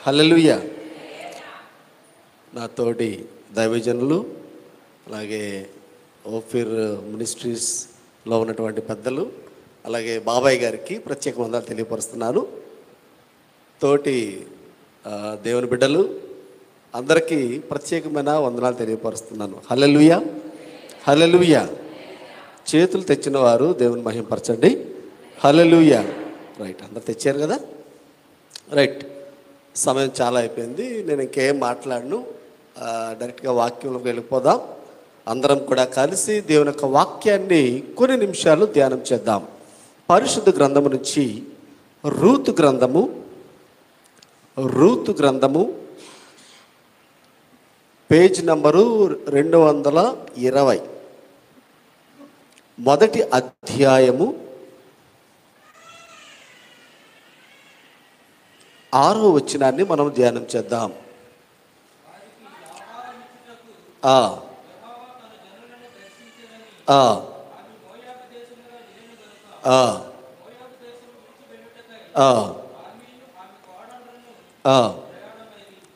హల్లెలూయా. నా తోటి దైవజనులు, అలాగే ఓఫిర్ మినిస్ట్రీస్లో ఉన్నటువంటి పెద్దలు, అలాగే బాబాయ్ గారికి ప్రత్యేక వందనాలు తెలియపరుస్తున్నాను. తోటి దేవుని బిడ్డలు అందరికీ ప్రత్యేకమైన వందనాలు తెలియపరుస్తున్నాను. హల్లెలూయా, హల్లెలూయా. చేతులు తెచ్చిన వారు దేవుని మహిమపరచండి. హల్లెలూయా. రైట్, అందరు తెచ్చారు కదా. రైట్, సమయం చాలా అయిపోయింది, నేను ఇంకేం మాట్లాడను, డైరెక్ట్గా వాక్యంలోకి వెళ్ళిపోదాం. అందరం కూడా కలిసి దేవుని యొక్క వాక్యాన్ని కొన్ని నిమిషాలు ధ్యానం చేద్దాం. పరిశుద్ధ గ్రంథము నుంచి రూతు గ్రంథము పేజ్ నంబరు 220, మొదటి అధ్యాయము 6వ వచనాన్ని మనం ధ్యానం చేద్దాం.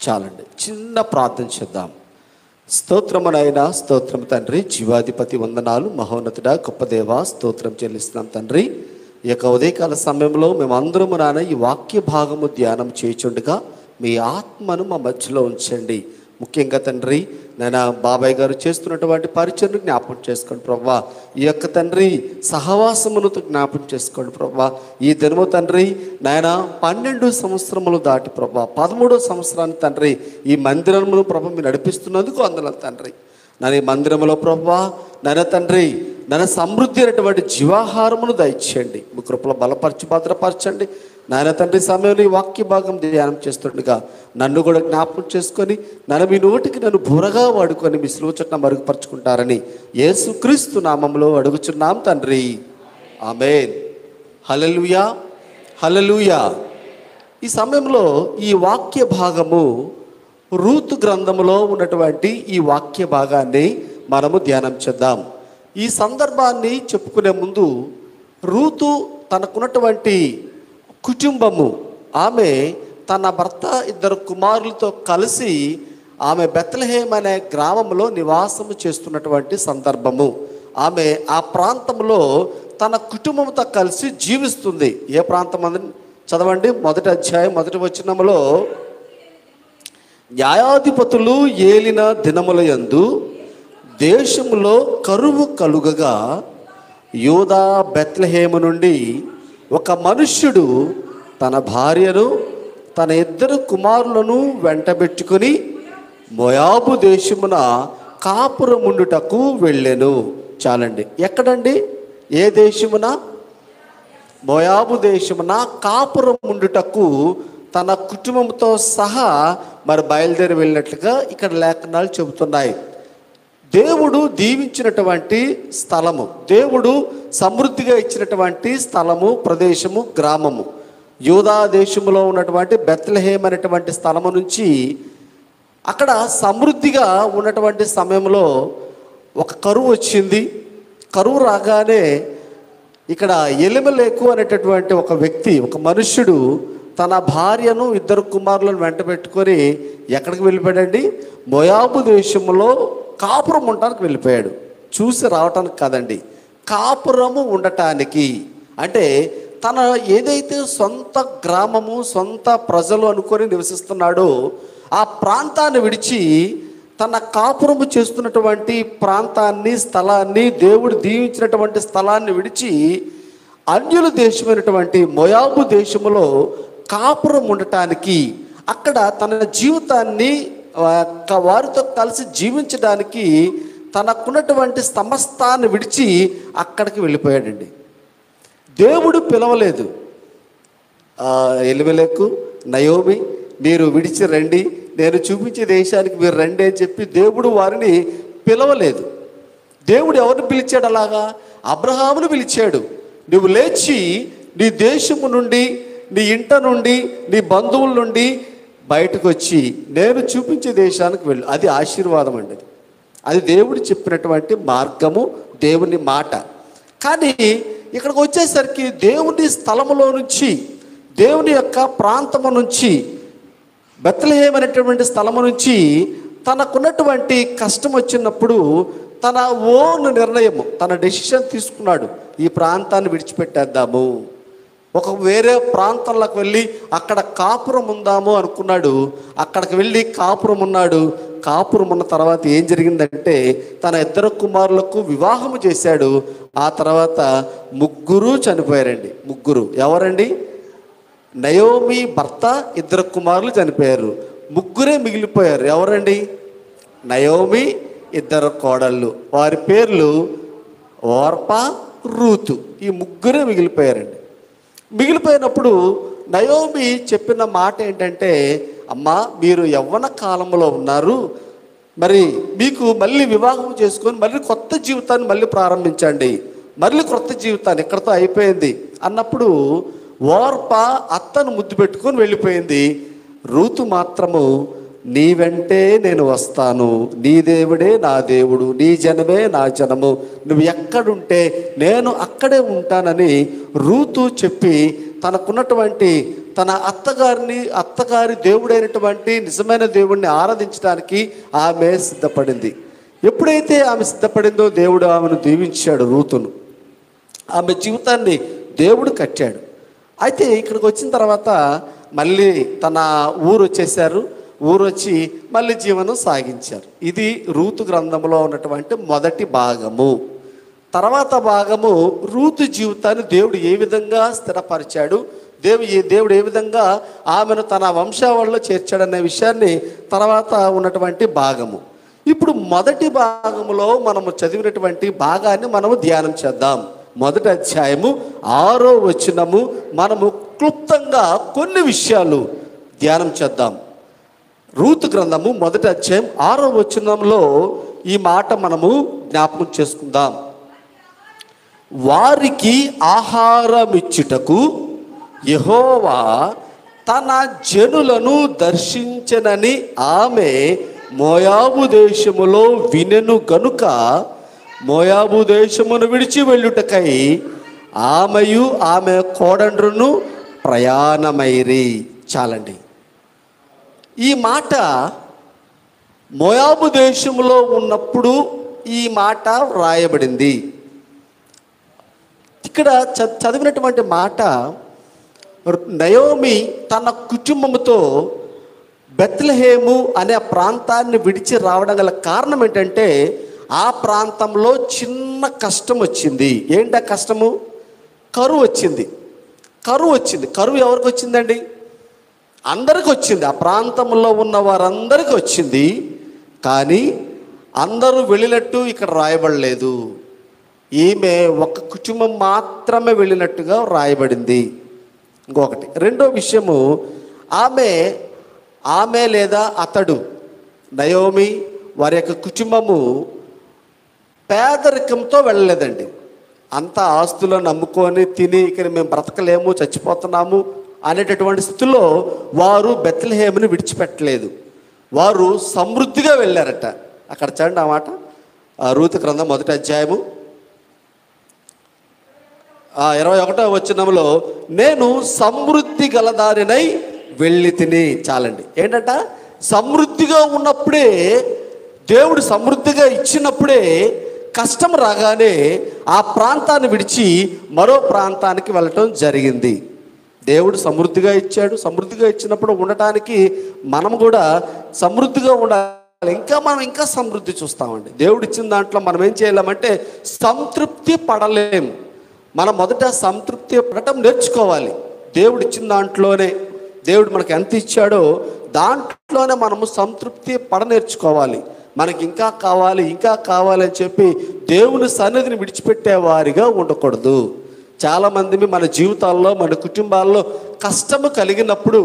చాలండి, చిన్న ప్రార్థన చేద్దాం. స్తోత్రమునైనా స్తోత్రం తండ్రి, జీవాధిపతి వందనాలు, మహోన్నతుడా గొప్ప దేవా స్తోత్రం చెల్లిస్తున్నాం తండ్రి. ఈ యొక్క ఉదయకాల సమయంలో మేమందరము నాన్న ఈ వాక్య భాగము ధ్యానం చేయుచుండగా మీ ఆత్మను మా మధ్యలో ఉంచండి. ముఖ్యంగా తండ్రి నాయన బాబాయ్ గారు చేస్తున్నటువంటి పరిచయను జ్ఞాపకం చేసుకోండి ప్రభువా. ఈ యొక్క తండ్రి సహవాసమును జ్ఞాపకం చేసుకోండి ప్రభువా. ఈ దినము తండ్రి నాయన 12 సంవత్సరములు దాటి ప్రభువా 13వ సంవత్సరాన్ని తండ్రి ఈ మందిరమును ప్రభు మీరు నడిపిస్తున్నందుకు అందులో తండ్రి నన్ను ఈ మందిరంలో ప్రభువా నాయన తండ్రి నన్ను సమృద్ధి అయినటువంటి జీవాహారమును దయచేయండి. మీ కృపలో బలపరచి భద్రపరచండి నాయన తండ్రి. సమయంలో ఈ వాక్య భాగం ధ్యానం చేస్తుండగా నన్ను కూడా జ్ఞాపకం చేసుకొని నన్ను మీ నోటికి నన్ను బురగా వాడుకొని మీ సిలువ చట్నం మరుగుపరుచుకుంటారని యేసుక్రీస్తు నామములో అడుగుచున్నాం తండ్రి, ఆమేన్. హల్లెలూయా, హల్లెలూయా. ఈ సమయంలో ఈ వాక్య భాగము రూతు గ్రంథములో ఉన్నటువంటి ఈ వాక్య భాగాన్ని మనము ధ్యానం చేద్దాం. ఈ సందర్భాన్ని చెప్పుకునే ముందు రూతు తనకున్నటువంటి కుటుంబము, ఆమె తన భర్త 2 కుమారులతో కలిసి ఆమె బెత్లెహేమ్ అనే గ్రామంలో నివాసము చేస్తున్నటువంటి సందర్భము. ఆమె ఆ ప్రాంతంలో తన కుటుంబంతో కలిసి జీవిస్తుంది. ఏ ప్రాంతం అని చదవండి. మొదటి అధ్యాయం 1వ వచనములో, న్యాయాధిపతులు ఏలిన దినముల యందు దేశములో కరువు కలుగగా యూదా బెత్లెహేము నుండి ఒక మనుష్యుడు తన భార్యను తన 2 కుమారులను వెంటబెట్టుకుని మోయాబు దేశమున కాపురముండుటకు వెళ్ళెను. చాలండి. ఎక్కడండి? ఏ దేశమున? మోయాబు దేశమున కాపురముండుటకు తన కుటుంబంతో సహా మరి బయలుదేరి వెళ్ళినట్లుగా ఇక్కడ లేఖనాలు చెబుతున్నాయి. దేవుడు దీవించినటువంటి స్థలము, దేవుడు సమృద్ధిగా ఇచ్చినటువంటి స్థలము, ప్రదేశము, గ్రామము యూదా దేశములో ఉన్నటువంటి బెత్లెహేమ్ అనేటువంటి స్థలము నుంచి అక్కడ సమృద్ధిగా ఉన్నటువంటి సమయంలో ఒక కరువు వచ్చింది. కరువు రాగానే ఇక్కడ ఎలిమెలెకు అనేటటువంటి ఒక వ్యక్తి, ఒక మనుష్యుడు తన భార్యను 2 కుమారులను వెంట పెట్టుకొని ఎక్కడికి వెళ్ళిపోయాడండి? మోయాబు దేశంలో కాపురం ఉండటానికి వెళ్ళిపోయాడు. చూసి రావటానికి కాదండి, కాపురము ఉండటానికి. అంటే తన ఏదైతే సొంత గ్రామము, సొంత ప్రజలు అనుకొని నివసిస్తున్నాడో ఆ ప్రాంతాన్ని విడిచి తన కాపురము చేస్తున్నటువంటి ప్రాంతాన్ని, స్థలాన్ని, దేవుడు దీవించినటువంటి స్థలాన్ని విడిచి అన్యుల దేశమైనటువంటి మోయాబు దేశములో కాపురం ఉండటానికి, అక్కడ తన జీవితాన్ని వారితో కలిసి జీవించడానికి తనకున్నటువంటి సమస్తాన్ని విడిచి అక్కడికి వెళ్ళిపోయాడండి. దేవుడు పిలవలేదు. ఎలిమెలెకు, నయోమి మీరు విడిచి రండి, నేను చూపించే దేశానికి మీరు రండి అని చెప్పి దేవుడు వారిని పిలవలేదు. దేవుడు ఎవరిని పిలిచాడు? అలాగా అబ్రహామును పిలిచాడు. నువ్వు లేచి నీ దేశము నుండి, నీ ఇంట నుండి, నీ బంధువుల నుండి బయటకు వచ్చి నేను చూపించే దేశానికి వెళ్ళు. అది ఆశీర్వాదం అండి. అది దేవుడు చెప్పినటువంటి మార్గము, దేవుని మాట. కానీ ఇక్కడికి వచ్చేసరికి దేవుని స్థలములో నుంచి, దేవుని యొక్క ప్రాంతము నుంచి బెత్లెహేము అనేటువంటి స్థలము నుంచి తనకున్నటువంటి కష్టం వచ్చినప్పుడు తన ఓన్ నిర్ణయము, తన డెసిషన్ తీసుకున్నాడు. ఈ ప్రాంతాన్ని విడిచిపెట్టేద్దాము, ఒక వేరే ప్రాంతంలోకి వెళ్ళి అక్కడ కాపురం ఉందాము అనుకున్నాడు. అక్కడికి వెళ్ళి కాపురం ఉన్నాడు. కాపురం ఉన్న తర్వాత ఏం జరిగిందంటే తన ఇద్దరు కుమారులకు వివాహము చేశాడు. ఆ తర్వాత ముగ్గురు చనిపోయారండి. ముగ్గురు ఎవరండి? నయోమి భర్త, ఇద్దరు కుమారులు చనిపోయారు. ముగ్గురే మిగిలిపోయారు. ఎవరండి? నయోమి, ఇద్దరు కోడళ్ళు. వారి పేర్లు ఓర్పా, రూతు. ఈ ముగ్గురే మిగిలిపోయారండి. మిగిలిపోయినప్పుడు నయోమి చెప్పిన మాట ఏంటంటే, అమ్మా మీరు యవ్వన కాలంలో ఉన్నారు, మరి మీకు మళ్ళీ వివాహం చేసుకొని మళ్ళీ కొత్త జీవితాన్ని మళ్ళీ ప్రారంభించండి, మళ్ళీ కొత్త జీవితాన్ని ఇక్కడతో అయిపోయింది అన్నప్పుడు ఓర్ప అత్తను ముద్దు పెట్టుకొని వెళ్ళిపోయింది. రూతు మాత్రము నీ వెంటే నేను వస్తాను, నీ దేవుడే నా దేవుడు, నీ జనమే నా జనము, నువ్వు ఎక్కడుంటే నేను అక్కడే ఉంటానని రూతు చెప్పి తనకున్నటువంటి తన అత్తగారి దేవుడైనటువంటి నిజమైన దేవుడిని ఆరాధించడానికి ఆమె సిద్ధపడింది. ఎప్పుడైతే ఆమె సిద్ధపడిందో దేవుడు ఆమెను దీవించాడు. రూతును, ఆమె జీవితాన్ని దేవుడు కట్టాడు. అయితే ఇక్కడికి వచ్చిన తర్వాత మళ్ళీ తన ఊరు వచ్చేసారు. ఊరు వచ్చి మళ్ళీ జీవనం సాగించారు. ఇది రూతు గ్రంథంలో ఉన్నటువంటి మొదటి భాగము. తర్వాత భాగము రూతు జీవితాన్ని దేవుడు ఏ విధంగా స్థిరపరిచాడు, దేవుడు ఏ విధంగా ఆమెను తన వంశావళిలో చేర్చాడనే విషయాన్ని తర్వాత ఉన్నటువంటి భాగము. ఇప్పుడు మొదటి భాగములో మనము చదివినటువంటి భాగాన్ని మనము ధ్యానం చేద్దాం. మొదటి అధ్యాయము 6వ వచనము మనము క్లుప్తంగా కొన్ని విషయాలు ధ్యానం చేద్దాం. రూతు గ్రంథము మొదటి అధ్యాయం 6వ వచనంలో ఈ మాట మనము జ్ఞాపకం చేసుకుందాం. వారికి ఆహారం ఇచ్చుటకు యెహోవా తన జనులను దర్శించనని ఆమె మోయాబు దేశములో వినెను గనుక మోయాబు దేశమును విడిచి వెళ్ళుటకై ఆమెయు ఆమె కోడండ్రును ప్రయాణమైరి. చాలండి. ఈ మాట మోయాబు దేశంలో ఉన్నప్పుడు ఈ మాట వ్రాయబడింది. ఇక్కడ చదివినటువంటి మాట నయోమి తన కుటుంబంతో బెత్లెహేము అనే ప్రాంతాన్ని విడిచి రావడం గల కారణం ఏంటంటే ఆ ప్రాంతంలో చిన్న కష్టం వచ్చింది. ఏంటి ఆ కష్టము? కరువు వచ్చింది. కరువు ఎవరికి వచ్చిందండి? అందరికి వచ్చింది. ఆ ప్రాంతంలో ఉన్న వారందరికీ వచ్చింది. కానీ అందరూ వెళ్ళినట్టు ఇక్కడ రాయబడలేదు. ఈమె ఒక కుటుంబం మాత్రమే వెళ్ళినట్టుగా రాయబడింది. ఇంకొకటి, రెండో విషయము, ఆమె లేదా అతడు నయోమి వారి యొక్క కుటుంబము పేదరికంతో వెళ్ళలేదండి. అంత ఆస్తులను నమ్ముకొని తిని ఇక్కడ మేము బ్రతకలేము, చచ్చిపోతున్నాము అనేటటువంటి స్థితిలో వారు బెత్లెహేముని విడిచిపెట్టలేదు. వారు సమృద్ధిగా వెళ్ళారట. అక్కడ చూడండి ఆ మాట, రూతు గ్రంథం మొదటి అధ్యాయము 21వ వచనంలో నేను సమృద్ధి గలదారినై వెళ్ళి తిని. చాలండి. ఏంటంట? సమృద్ధిగా ఉన్నప్పుడే, దేవుడు సమృద్ధిగా ఇచ్చినప్పుడే కష్టం రాగానే ఆ ప్రాంతాన్ని విడిచి మరో ప్రాంతానికి వెళ్ళటం జరిగింది. దేవుడు సమృద్ధిగా ఇచ్చాడు. సమృద్ధిగా ఇచ్చినప్పుడు ఉండటానికి మనం కూడా సమృద్ధిగా ఉండాలి. మనం ఇంకా సమృద్ధి చూస్తామండి. దేవుడు ఇచ్చిన దాంట్లో మనం ఏం చేయలేమంటే సంతృప్తి పడలేము. మనం మొదట సంతృప్తి పడటం నేర్చుకోవాలి. దేవుడు ఇచ్చిన దాంట్లోనే, దేవుడు మనకు ఎంత ఇచ్చాడో దాంట్లోనే మనము సంతృప్తి పడ నేర్చుకోవాలి. మనకి ఇంకా కావాలి అని చెప్పి దేవుని సన్నిధిని విడిచిపెట్టేవారిగా ఉండకూడదు. చాలామంది మన జీవితాల్లో, మన కుటుంబాల్లో కష్టము కలిగినప్పుడు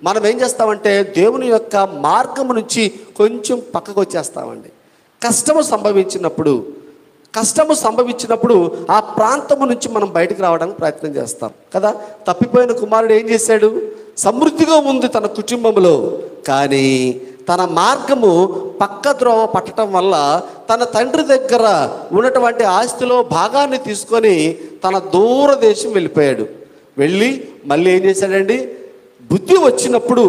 మనం ఏం చేస్తామంటే దేవుని యొక్క మార్గము నుంచి కొంచెం పక్కకు వచ్చేస్తామండి. కష్టము సంభవించినప్పుడు ఆ ప్రాంతము నుంచి మనం బయటకు రావడానికి ప్రయత్నం చేస్తాం కదా. తప్పిపోయిన కుమారుడు ఏం చేశాడు? సమృద్ధిగా ఉంది తన కుటుంబంలో, కానీ తన మార్గము పక్క ద్రోవ పట్టడం వల్ల తన తండ్రి దగ్గర ఉన్నటువంటి ఆస్తిలో భాగాన్ని తీసుకొని తన దూర దేశం వెళ్ళిపోయాడు. వెళ్ళి మళ్ళీ ఏం చేశాడండి? బుద్ధి వచ్చినప్పుడు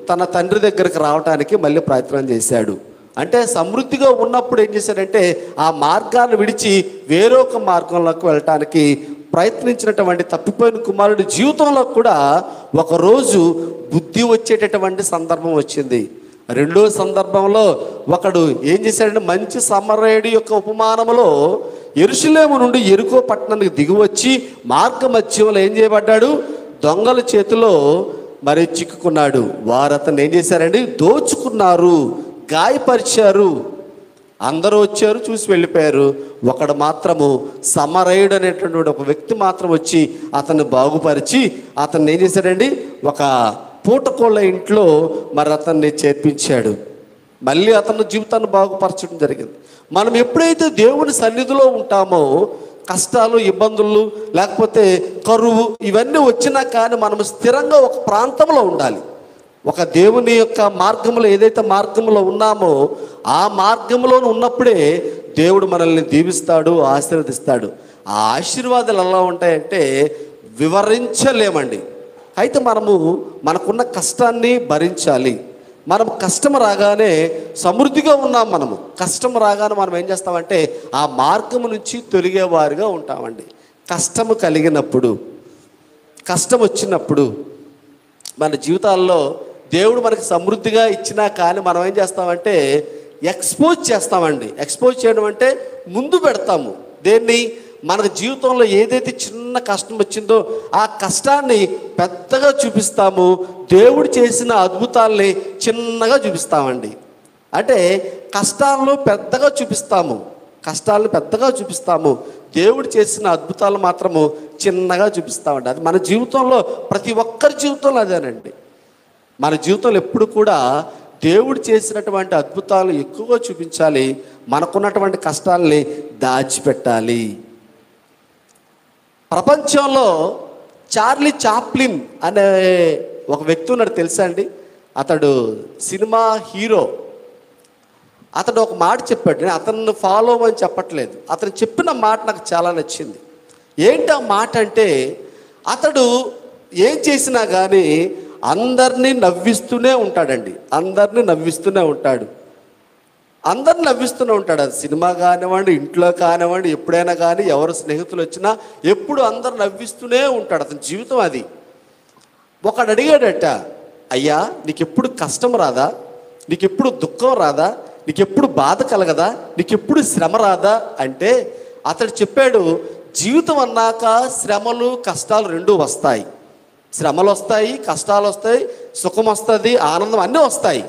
తన తండ్రి దగ్గరికి రావడానికి మళ్ళీ ప్రయత్నం చేశాడు. అంటే సమృద్ధిగా ఉన్నప్పుడు ఏం చేశాడంటే ఆ మార్గాన్ని విడిచి వేరొక మార్గంలోకి వెళ్ళటానికి ప్రయత్నించినటువంటి తప్పిపోయిన కుమారుడి జీవితంలో కూడా ఒకరోజు బుద్ధి వచ్చేటటువంటి సందర్భం వచ్చింది. రెండో సందర్భంలో ఒకడు ఏం చేశాడంటే మంచి సమరయుడి యొక్క ఉపమానములో యెరూషలేము నుండి యెరికో పట్టణానికి దిగివచ్చి మార్గ మధ్యంలో ఏం చేయబడ్డాడు? దొంగల చేతిలో మరి చిక్కుకున్నాడు. వారు అతను ఏం చేశారండి? దోచుకున్నారు, గాయపరిచారు. అందరూ వచ్చారు, చూసి వెళ్ళిపోయారు. ఒకడు మాత్రము సమరయుడు అనేటటువంటి ఒక వ్యక్తి మాత్రం వచ్చి అతన్ని బాగుపరిచి అతన్ని ఏం చేశాడండి? ఒక పూటకోళ్ళ ఇంట్లో మరి అతన్ని చేర్పించాడు. మళ్ళీ అతని జీవితాన్ని బాగుపరచడం జరిగింది. మనం ఎప్పుడైతే దేవుని సన్నిధిలో ఉంటామో కష్టాలు, ఇబ్బందులు, లేకపోతే కరువు ఇవన్నీ వచ్చినా కానీ మనం స్థిరంగా ఒక ప్రాంతంలో ఉండాలి. ఒక దేవుని యొక్క మార్గంలో ఏదైతే మార్గంలో ఉన్నామో ఆ మార్గంలో ఉన్నప్పుడే దేవుడు మనల్ని దీవిస్తాడు, ఆశీర్వదిస్తాడు. ఆ ఆశీర్వాదాలు ఎలా ఉంటాయంటే వివరించలేమండి. అయితే మనము మనకున్న కష్టాన్ని భరించాలి. మనం కష్టం రాగానే సమృద్ధిగా ఉన్నాం. మనము కష్టం రాగానే మనం ఏం చేస్తామంటే ఆ మార్గం నుంచి తొలిగేవారుగా ఉంటామండి. కష్టము కలిగినప్పుడు, కష్టం వచ్చినప్పుడు మన జీవితాల్లో దేవుడు మనకి సమృద్ధిగా ఇచ్చినా కానీ మనం ఏం చేస్తామంటే ఎక్స్పోజ్ చేస్తామండి. ఎక్స్పోజ్ చేయడం అంటే ముందు పెడతాము. దేన్ని? మన జీవితంలో ఏదైతే చిన్న కష్టం వచ్చిందో ఆ కష్టాన్ని పెద్దగా చూపిస్తాము, దేవుడు చేసిన అద్భుతాల్ని చిన్నగా చూపిస్తామండి. అంటే కష్టాలను పెద్దగా చూపిస్తాము, దేవుడు చేసిన అద్భుతాలు మాత్రము చిన్నగా చూపిస్తామండి. అది మన జీవితంలో ప్రతి ఒక్కరి జీవితంలో అదేనండి. మన జీవితంలో ఎప్పుడు కూడా దేవుడు చేసినటువంటి అద్భుతాలు ఎక్కువగా చూపించాలి, మనకున్నటువంటి కష్టాలని దాచిపెట్టాలి. ప్రపంచంలో చార్లీ చాప్లిన్ అనే ఒక వ్యక్తి ఉన్నాడు, తెలుసా అండి? అతడు సినిమా హీరో. అతడు ఒక మాట చెప్పాడు. నేను అతన్ని ఫాలో అని చెప్పట్లేదు, అతను చెప్పిన మాట నాకు చాలా నచ్చింది. ఏంటి ఆ మాట అంటే, అతడు ఏం చేసినా కానీ అందరినీ నవ్విస్తూనే ఉంటాడండి. అందరినీ నవ్విస్తూనే ఉంటాడు. అది సినిమా కానివ్వండి, ఇంట్లో కానివ్వండి, ఎప్పుడైనా కానీ ఎవరు స్నేహితులు వచ్చినా ఎప్పుడు అందరు నవ్విస్తూనే ఉంటాడు. అతని జీవితం అది. ఒకడు అడిగాడట, అయ్యా నీకెప్పుడు కష్టం రాదా? నీకెప్పుడు దుఃఖం రాదా? నీకెప్పుడు బాధ కలగదా? నీకెప్పుడు శ్రమ రాదా అంటే అతడు చెప్పాడు, జీవితం అన్నాక శ్రమలు కష్టాలు రెండూ వస్తాయి. శ్రమలు వస్తాయి, కష్టాలు వస్తాయి, సుఖం వస్తుంది, ఆనందం అన్నీ వస్తాయి.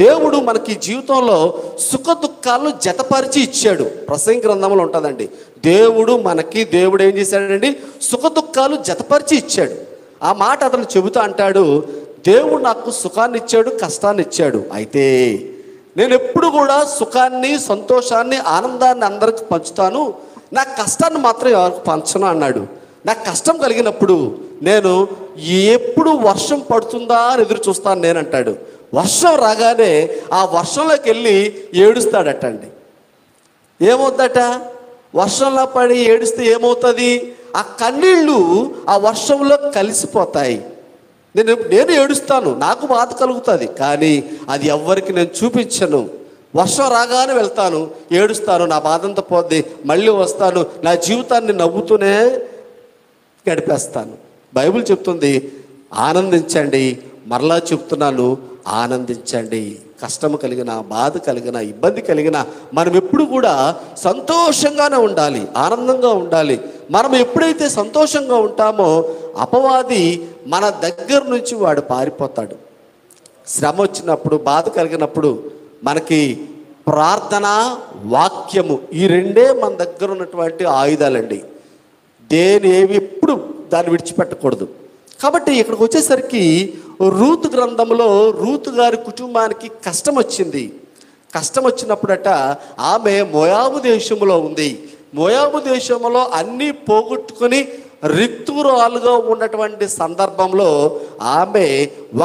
దేవుడు మనకి జీవితంలో సుఖ దుఃఖాలను జతపరిచి ఇచ్చాడు. ప్రసంగి గ్రంథంలో ఉంటుందండి. దేవుడు ఏం చేశాడండి? సుఖ దుఃఖాలు జతపరిచి ఇచ్చాడు. ఆ మాట అతను చెబుతూ అంటాడు, దేవుడు నాకు సుఖాన్ని ఇచ్చాడు, కష్టాన్ని ఇచ్చాడు. అయితే నేను ఎప్పుడు కూడా సుఖాన్ని, సంతోషాన్ని, ఆనందాన్ని అందరికి పంచుతాను, నా కష్టాన్ని మాత్రం ఎవరికి పంచను అన్నాడు. నాకు కష్టం కలిగినప్పుడు నేను ఎప్పుడు వర్షం పడుతుందా అని ఎదురు చూస్తాను నేను అంటాడు. వర్షం రాగానే ఆ వర్షంలోకి వెళ్ళి ఏడుస్తాడటండి. ఏమవుద్దట? వర్షంలో పడి ఏడుస్తే ఏమవుతుంది? ఆ కన్నీళ్ళు ఆ వర్షంలో కలిసిపోతాయి. నేను ఏడుస్తాను, నాకు బాధ కలుగుతుంది, కానీ అది ఎవ్వరికి నేను చూపించను. వర్షం రాగానే వెళ్తాను, ఏడుస్తాను, నా బాధంతా పోద్ది, మళ్ళీ వస్తాను, నా జీవితాన్ని నవ్వుతూనే గడిపేస్తాను. బైబిల్ చెప్తుంది ఆనందించండి. మరలా చెప్తున్నాను, ఆనందించండి. కష్టము కలిగిన, బాధ కలిగిన, ఇబ్బంది కలిగిన మనం ఎప్పుడు కూడా సంతోషంగానే ఉండాలి, ఆనందంగా ఉండాలి. మనం ఎప్పుడైతే సంతోషంగా ఉంటామో అపవాది మన దగ్గర నుంచి వాడు పారిపోతాడు. శ్రమ వచ్చినప్పుడు, బాధ కలిగినప్పుడు మనకి ప్రార్థన, వాక్యము, ఈ రెండే మన దగ్గర ఉన్నటువంటి ఆయుధాలండి. ఏవి ఎప్పుడు దాన్ని విడిచిపెట్టకూడదు. కాబట్టి ఇక్కడికి వచ్చేసరికి రూతు గ్రంథంలో రూతు గారి కుటుంబానికి కష్టం వచ్చింది. కష్టం వచ్చినప్పుడట ఆమె మోయాబు దేశంలో ఉంది. మోయాబు దేశంలో అన్నీ పోగొట్టుకొని రిక్తురాలుగా ఉన్నటువంటి సందర్భంలో ఆమె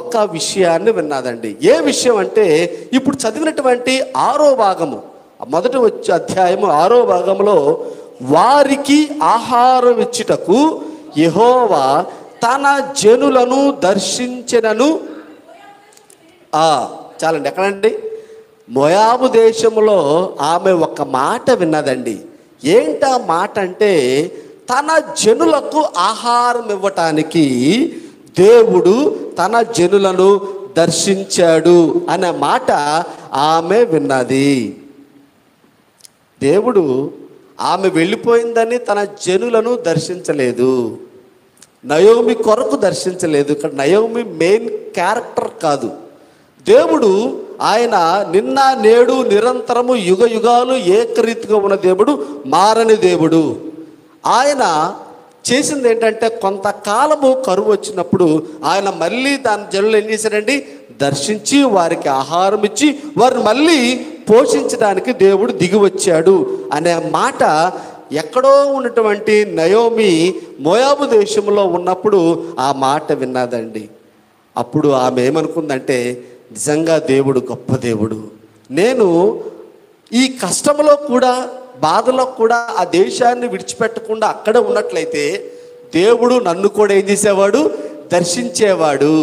ఒక విషయాన్ని విన్నదండి. ఏ విషయం అంటే ఇప్పుడు చదివినటువంటి 6వ భాగము, మొదటి అధ్యాయము 6వ భాగంలో, వారికి ఆహారం ఇచ్చుటకు యెహోవా తన జనులను దర్శించెనను. చాలండి. ఎక్కడండి? మోయాబు దేశంలో ఆమె ఒక మాట విన్నదండి. ఏంటా మాట అంటే, తన జనులకు ఆహారం ఇవ్వటానికి దేవుడు తన జనులను దర్శించాడు అనే మాట ఆమె విన్నది. దేవుడు ఆమె వెళ్ళిపోయిందని తన జనులను దర్శించలేదు, నయోమి కొరకు దర్శించలేదు. ఇక్కడ నయోమి మెయిన్ క్యారెక్టర్ కాదు. దేవుడు ఆయన నిన్న నేడు నిరంతరము యుగ యుగాలు ఏకరీతిగా ఉన్న దేవుడు, మారని దేవుడు. ఆయన చేసింది ఏంటంటే, కొంతకాలము కరువు వచ్చినప్పుడు ఆయన మళ్ళీ దాని జనులు ఏం చేశాడండి? దర్శించి వారికి ఆహారం ఇచ్చి వారిని మళ్ళీ పోషించడానికి దేవుడు దిగి వచ్చాడు అనే మాట ఎక్కడో ఉన్నటువంటి నయోమి మోయాబు దేశంలో ఉన్నప్పుడు ఆ మాట విన్నదండి. అప్పుడు ఆమె ఏమనుకుందంటే, నిజంగా దేవుడు గొప్ప దేవుడు. నేను ఈ కష్టంలో కూడా, బాధలో కూడా ఆ దేశాన్ని విడిచిపెట్టకుండా అక్కడే ఉన్నట్లయితే దేవుడు నన్ను కూడా ఏం చేసేవాడు? దర్శించేవాడు.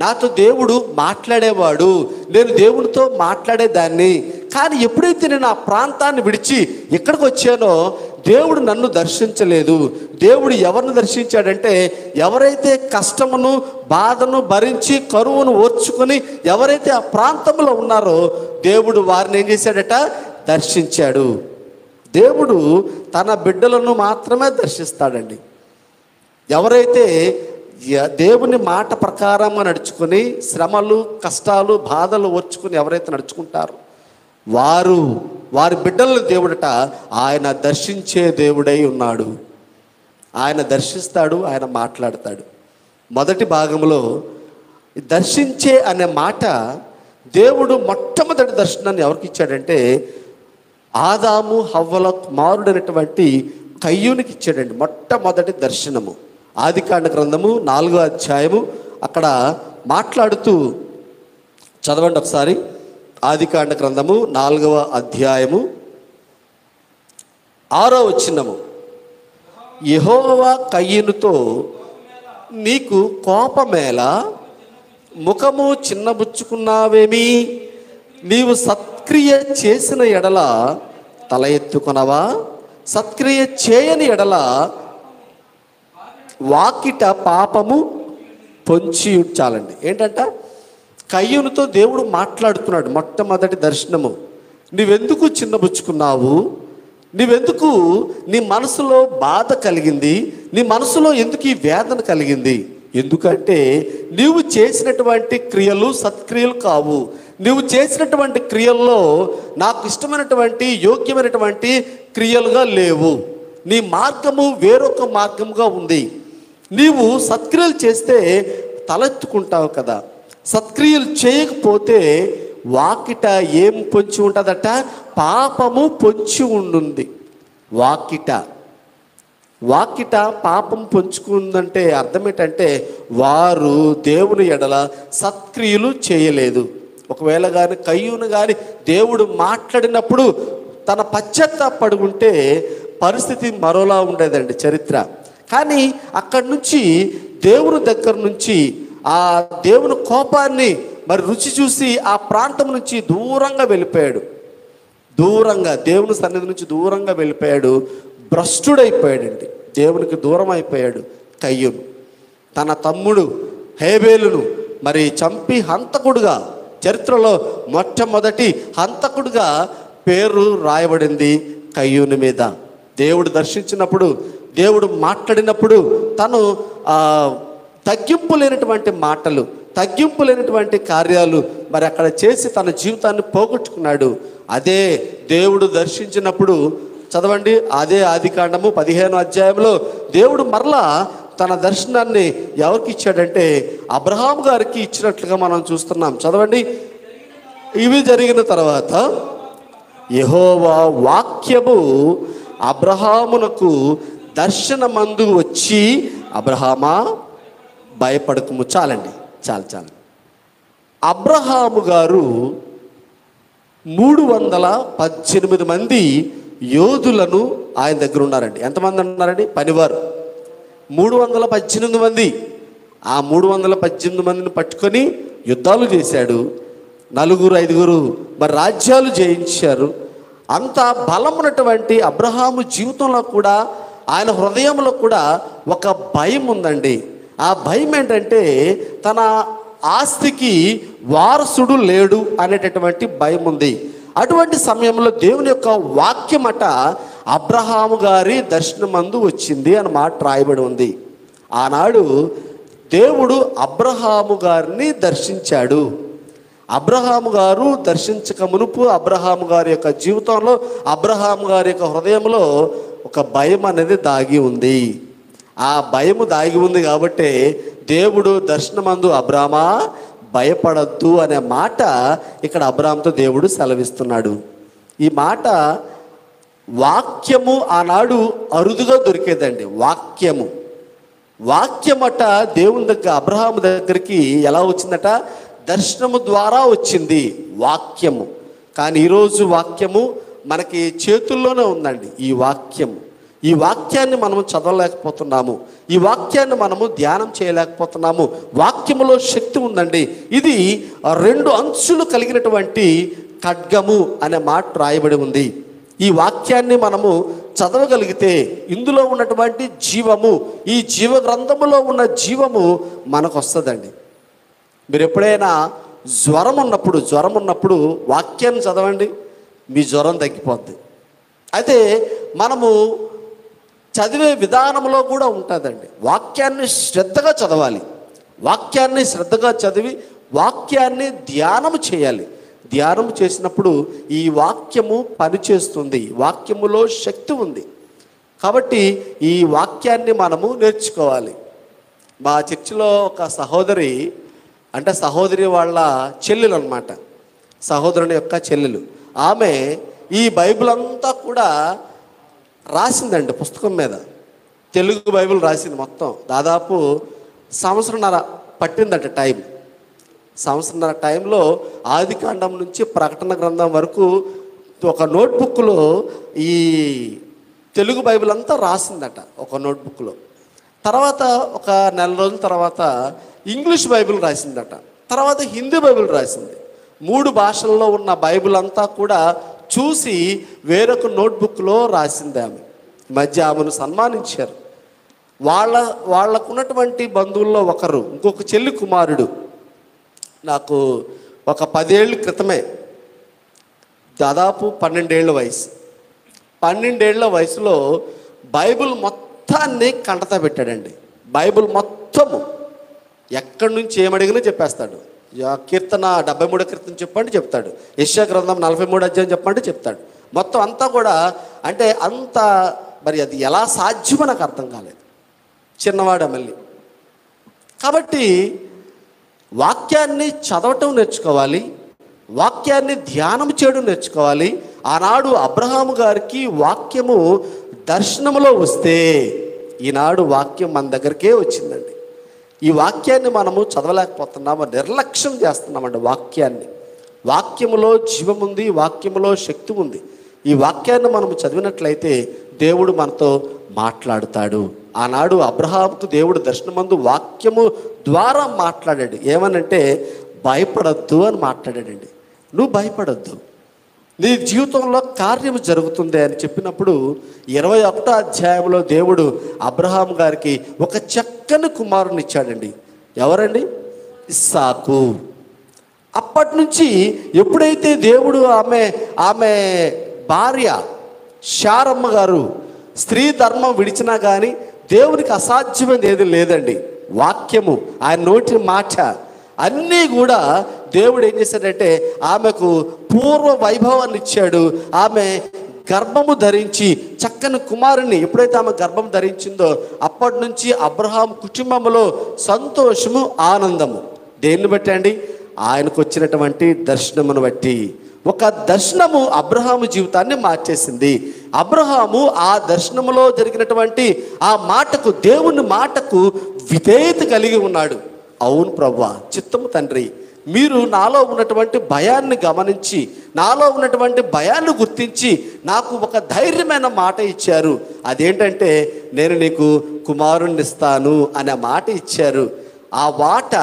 నాతో దేవుడు మాట్లాడేవాడు, నేను దేవుడితో మాట్లాడేదాన్ని. కానీ ఎప్పుడైతే నేను ఆ ప్రాంతాన్ని విడిచి ఇక్కడికి వచ్చానో దేవుడు నన్ను దర్శించలేదు. దేవుడు ఎవరిని దర్శించాడంటే, ఎవరైతే కష్టమును బాధను భరించి కరువును ఓర్చుకొని ఎవరైతే ఆ ప్రాంతంలో ఉన్నారో దేవుడు వారిని ఏం చేశాడట? దర్శించాడు. దేవుడు తన బిడ్డలను మాత్రమే దర్శిస్తాడండి. ఎవరైతే దేవుని మాట ప్రకారంగా నడుచుకొని శ్రమలు కష్టాలు బాధలు ఓర్చుకొని ఎవరైతే నడుచుకుంటారో వారి బిడ్డలను దేవుడట ఆయన దర్శించే దేవుడై ఉన్నాడు. ఆయన దర్శిస్తాడు, ఆయన మాట్లాడతాడు. మొదటి భాగంలో దర్శించే అనే మాట దేవుడు మొట్టమొదటి దర్శనాన్ని ఎవరికి ఇచ్చాడంటే, ఆదాము హవ్వల కుమారుడైనటువంటి కయ్యూనికి ఇచ్చాడండి మొట్టమొదటి దర్శనము. ఆదికాండ గ్రంథము 4వ అధ్యాయము అక్కడ మాట్లాడుతూ చదవండి ఒకసారి. ఆదికాండ గ్రంథము 4వ అధ్యాయము 6వ వచనము. యెహోవా కయ్యూనుతో, నీకు కోపమేలా, ముఖము చిన్నబుచ్చుకున్నావేమి? నీవు సత్క్రియ చేసిన ఎడల తల ఎత్తుకొనవా? సత్క్రియ చేయని ఎడల వాకిట పాపము పొంచి చాలండి. ఏంటంట? కయ్యూనుతో దేవుడు మాట్లాడుతున్నాడు. మొట్టమొదటి దర్శనము. నువ్వెందుకు చిన్నబుచ్చుకున్నావు? నువ్వెందుకు, నీ మనసులో బాధ కలిగింది, నీ మనసులో ఎందుకు ఈ వేదన కలిగింది? ఎందుకంటే నీవు చేసినటువంటి క్రియలు సత్క్రియలు కావు. నువ్వు చేసినటువంటి క్రియల్లో నాకు ఇష్టమైనటువంటి యోగ్యమైనటువంటి క్రియలుగా లేవు. నీ మార్గము వేరొక మార్గముగా ఉంది. నీవు సత్క్రియలు చేస్తే తలెత్తుకుంటావు కదా, సత్క్రియలు చేయకపోతే వాకిట ఏం పొంచి ఉంటుందట? పాపము పొంచి ఉంటుంది. వాకిట పాపం పొంచుకుందంటే అర్థం ఏంటంటే, వారు దేవుని ఎడల సత్క్రియలు చేయలేదు. ఒకవేళ కానీ కయ్యూను కానీ దేవుడు మాట్లాడినప్పుడు తన పశ్చాత్తాపడి ఉంటే పరిస్థితి మరోలా ఉండేదండి చరిత్ర. కానీ అక్కడి నుంచి దేవుని దగ్గర నుంచి ఆ దేవుని కోపాన్ని మరి రుచి చూసి ఆ ప్రాంతం నుంచి దూరంగా వెళ్ళిపోయాడు. దేవుని సన్నిధి నుంచి దూరంగా వెళ్ళిపోయాడు. భ్రష్టుడైపోయాడండి. దేవునికి దూరం అయిపోయాడు కయ్యూను. తన తమ్ముడు హేబేలును మరి చంపి హంతకుడుగా, చరిత్రలో మొట్టమొదటి హంతకుడుగా పేరు రాయబడింది కయ్యూను మీద. దేవుడు దర్శించినప్పుడు, దేవుడు మాట్లాడినప్పుడు తను తగ్గింపు లేనటువంటి మాటలు, తగ్గింపు లేనటువంటి కార్యాలు మరి అక్కడ చేసి తన జీవితాన్ని పోగొట్టుకున్నాడు. అదే దేవుడు దర్శించినప్పుడు చదవండి. అదే ఆదికాండము 15వ అధ్యాయంలో దేవుడు మరలా తన దర్శనాన్ని ఎవరికి ఇచ్చాడంటే అబ్రహాం గారికి ఇచ్చినట్లుగా మనం చూస్తున్నాం. చదవండి. ఇవి జరిగిన తర్వాత యెహోవా వాక్యము అబ్రహామునకు దర్శనమందు వచ్చి, అబ్రహామా భయపడకుము. చాలండి, చాలు. అబ్రహాము గారు 318 మంది యోధులను ఆయన దగ్గర ఉన్నారండి. ఎంతమంది ఉన్నారండి? పనివారు 318 మంది. ఆ 318 మందిని పట్టుకొని యుద్ధాలు చేశాడు. 4-5 మరి రాజ్యాలు జయించారు. అంత బలం ఉన్నటువంటి అబ్రహాము జీవితంలో కూడా, ఆయన హృదయంలో కూడా ఒక భయం ఉందండి. ఆ భయం ఏంటంటే తన ఆస్తికి వారసుడు లేడు అనేటటువంటి భయం ఉంది. అటువంటి సమయంలో దేవుని యొక్క వాక్యమట అబ్రహాము గారి దర్శనమందు వచ్చింది అని మాట రాయబడి ఉంది. ఆనాడు దేవుడు అబ్రహాము గారిని దర్శించాడు. అబ్రహాము గారు దర్శించక మునుపు అబ్రహాము గారి యొక్క జీవితంలో, అబ్రహాము గారి యొక్క హృదయంలో ఒక భయం అనేది దాగి ఉంది. ఆ భయము దాగి ఉంది కాబట్టి దేవుడు దర్శనమందు అబ్రామా భయపడద్దు అనే మాట ఇక్కడ అబ్రాహాముతో దేవుడు సెలవిస్తున్నాడు. ఈ మాట వాక్యము ఆనాడు అరుదుగా దొరికేదండి. వాక్యమట దేవుని దగ్గర, అబ్రహాము దగ్గరికి ఎలా వచ్చిందట? దర్శనము ద్వారా వచ్చింది వాక్యము. కానీ ఈరోజు వాక్యము మనకి చేతుల్లోనే ఉందండి. ఈ వాక్యాన్ని మనము చదవలేకపోతున్నాము. ఈ వాక్యాన్ని మనము ధ్యానం చేయలేకపోతున్నాము. వాక్యములో శక్తి ఉందండి. ఇది 2 అంచులు కలిగినటువంటి ఖడ్గము అనే మాట రాయబడి ఉంది. ఈ వాక్యాన్ని మనము చదవగలిగితే ఇందులో ఉన్నటువంటి జీవము, ఈ జీవ గ్రంథములో ఉన్న జీవము మనకు వస్తుందండి. మీరు ఎప్పుడైనా జ్వరం ఉన్నప్పుడు వాక్యాన్ని చదవండి, మీ జ్వరం తగ్గిపోద్ది. అయితే మనము చదివే విధానంలో కూడా ఉంటుందండి. వాక్యాన్ని శ్రద్ధగా చదవాలి. వాక్యాన్ని శ్రద్ధగా చదివి వాక్యాన్ని ధ్యానం చేయాలి. ధ్యానం చేసినప్పుడు ఈ వాక్యము పనిచేస్తుంది. వాక్యములో శక్తి ఉంది కాబట్టి ఈ వాక్యాన్ని మనము నేర్చుకోవాలి. మా చర్చిలో ఒక సహోదరి, అంటే సహోదరి వాళ్ళ చెల్లెలు అన్నమాట, సహోదరుని యొక్క చెల్లెలు. ఆమె ఈ బైబిల్ అంతా కూడా రాసిందండి పుస్తకం మీద. తెలుగు బైబిల్ రాసింది మొత్తం. దాదాపు సంవత్సరంన్నర పట్టిందట టైం. సంవత్సరంన్నర టైంలో ఆదికాండం నుంచి ప్రకటన గ్రంథం వరకు ఒక నోట్బుక్లో ఈ తెలుగు బైబిల్ అంతా రాసిందట ఒక నోట్బుక్లో. తర్వాత ఒక నెల రోజుల తర్వాత ఇంగ్లీష్ బైబిల్ రాసిందట. తర్వాత హిందీ బైబిల్ రాసింది. 3 భాషల్లో ఉన్న బైబిల్ అంతా కూడా చూసి వేరొక నోట్బుక్లో రాసింది ఆమె. మధ్య ఆమెను సన్మానించారు. వాళ్ళకున్నటువంటి బంధువుల్లో ఒకరు, ఇంకొక చెల్లి కుమారుడు, నాకు ఒక 10 ఏళ్ళ క్రితమే, దాదాపు 12 ఏళ్ళ వయసు, 12 ఏళ్ళ వయసులో బైబిల్ మొత్తాన్ని కంటత పెట్టాడండి. బైబిల్ మొత్తము ఎక్కడి నుంచి ఏమడిగినా చెప్పేస్తాడు. కీర్తన 73 కీర్తన చెప్పండి చెప్తాడు. యెషయా గ్రంథం 43 అధ్యాయం చెప్పండి చెప్తాడు. మొత్తం అంతా కూడా, అంటే అంత మరి అది ఎలా సాధ్యమో నాకు అర్థం కాలేదు. చిన్నవాడ మళ్ళీ. కాబట్టి వాక్యాన్ని చదవటం నేర్చుకోవాలి, వాక్యాన్ని ధ్యానం చేయడం నేర్చుకోవాలి. ఆనాడు అబ్రహాము గారికి వాక్యము దర్శనములో వస్తే ఈనాడు వాక్యం మన దగ్గరికే వచ్చిందండి. ఈ వాక్యాన్ని మనము చదవలేకపోతున్నాము, నిర్లక్ష్యం చేస్తున్నామండి వాక్యాన్ని. వాక్యములో జీవముంది, వాక్యములో శక్తి ఉంది. ఈ వాక్యాన్ని మనము చదివినట్లయితే దేవుడు మనతో మాట్లాడుతాడు. ఆనాడు అబ్రహాముకు దేవుడు దర్శనమందు వాక్యము ద్వారా మాట్లాడాడు. ఏమనంటే భయపడద్దు అని మాట్లాడాడండి. నువ్వు భయపడద్దు, నీ జీవితంలో కార్యము జరుగుతుంది అని చెప్పినప్పుడు 21వ అధ్యాయంలో దేవుడు అబ్రహాము గారికి ఒక చక్కని కుమారుని ఇచ్చాడండి. ఎవరండి? ఇస్సాకు. అప్పటి నుంచి ఎప్పుడైతే దేవుడు ఆమె భార్య శారమ్మ గారు స్త్రీ ధర్మం విడిచినా కానీ దేవునికి అసాధ్యమైనది ఏది లేదండి. వాక్యము, ఆయన నోటి మాట అన్నీ కూడా దేవుడు ఏం చేశాడంటే ఆమెకు పూర్వ వైభవాన్ని ఇచ్చాడు. ఆమె గర్భము ధరించి చక్కని కుమారుని ఎప్పుడైతే ఆమె గర్భం ధరించిందో అప్పటి నుంచి అబ్రహాం కుటుంబంలో సంతోషము, ఆనందము. దేన్ని బట్టి అండి? ఆయనకు వచ్చినటువంటి దర్శనమును బట్టి. ఒక దర్శనము అబ్రహాము జీవితాన్ని మార్చేసింది. అబ్రహాము ఆ దర్శనములో జరిగినటువంటి ఆ మాటకు, దేవుని మాటకు విధేయత కలిగి ఉన్నాడు. అవును ప్రభువా, చిత్తము తండ్రి, మీరు నాలో ఉన్నటువంటి భయాన్ని గమనించి, నాలో ఉన్నటువంటి భయాన్ని గుర్తించి నాకు ఒక ధైర్యమైన మాట ఇచ్చారు. అదేంటంటే నేను నీకు కుమారుణ్ణి ఇస్తాను అనే మాట ఇచ్చారు. ఆ మాట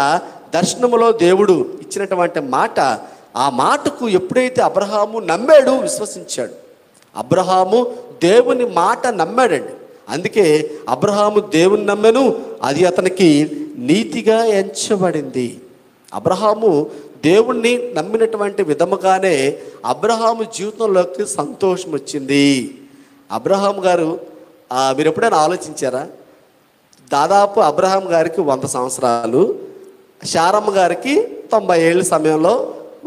దర్శనములో దేవుడు ఇచ్చినటువంటి మాట, ఆ మాటకు ఎప్పుడైతే అబ్రహాము నమ్మాడు, విశ్వసించాడు, అబ్రహాము దేవుని మాట నమ్మాడండి. అందుకే అబ్రహాము దేవుని నమ్మెను, అది అతనికి నీతిగా ఎంచబడింది. అబ్రహాము దేవుణ్ణి నమ్మినటువంటి విధముగానే అబ్రహాము జీవితంలోకి సంతోషం వచ్చింది. అబ్రహాం గారు మీరు ఎప్పుడైనా ఆలోచించారా? దాదాపు అబ్రహాం గారికి 100 సంవత్సరాలు, శారమ్మ గారికి 90 ఏళ్ళ సమయంలో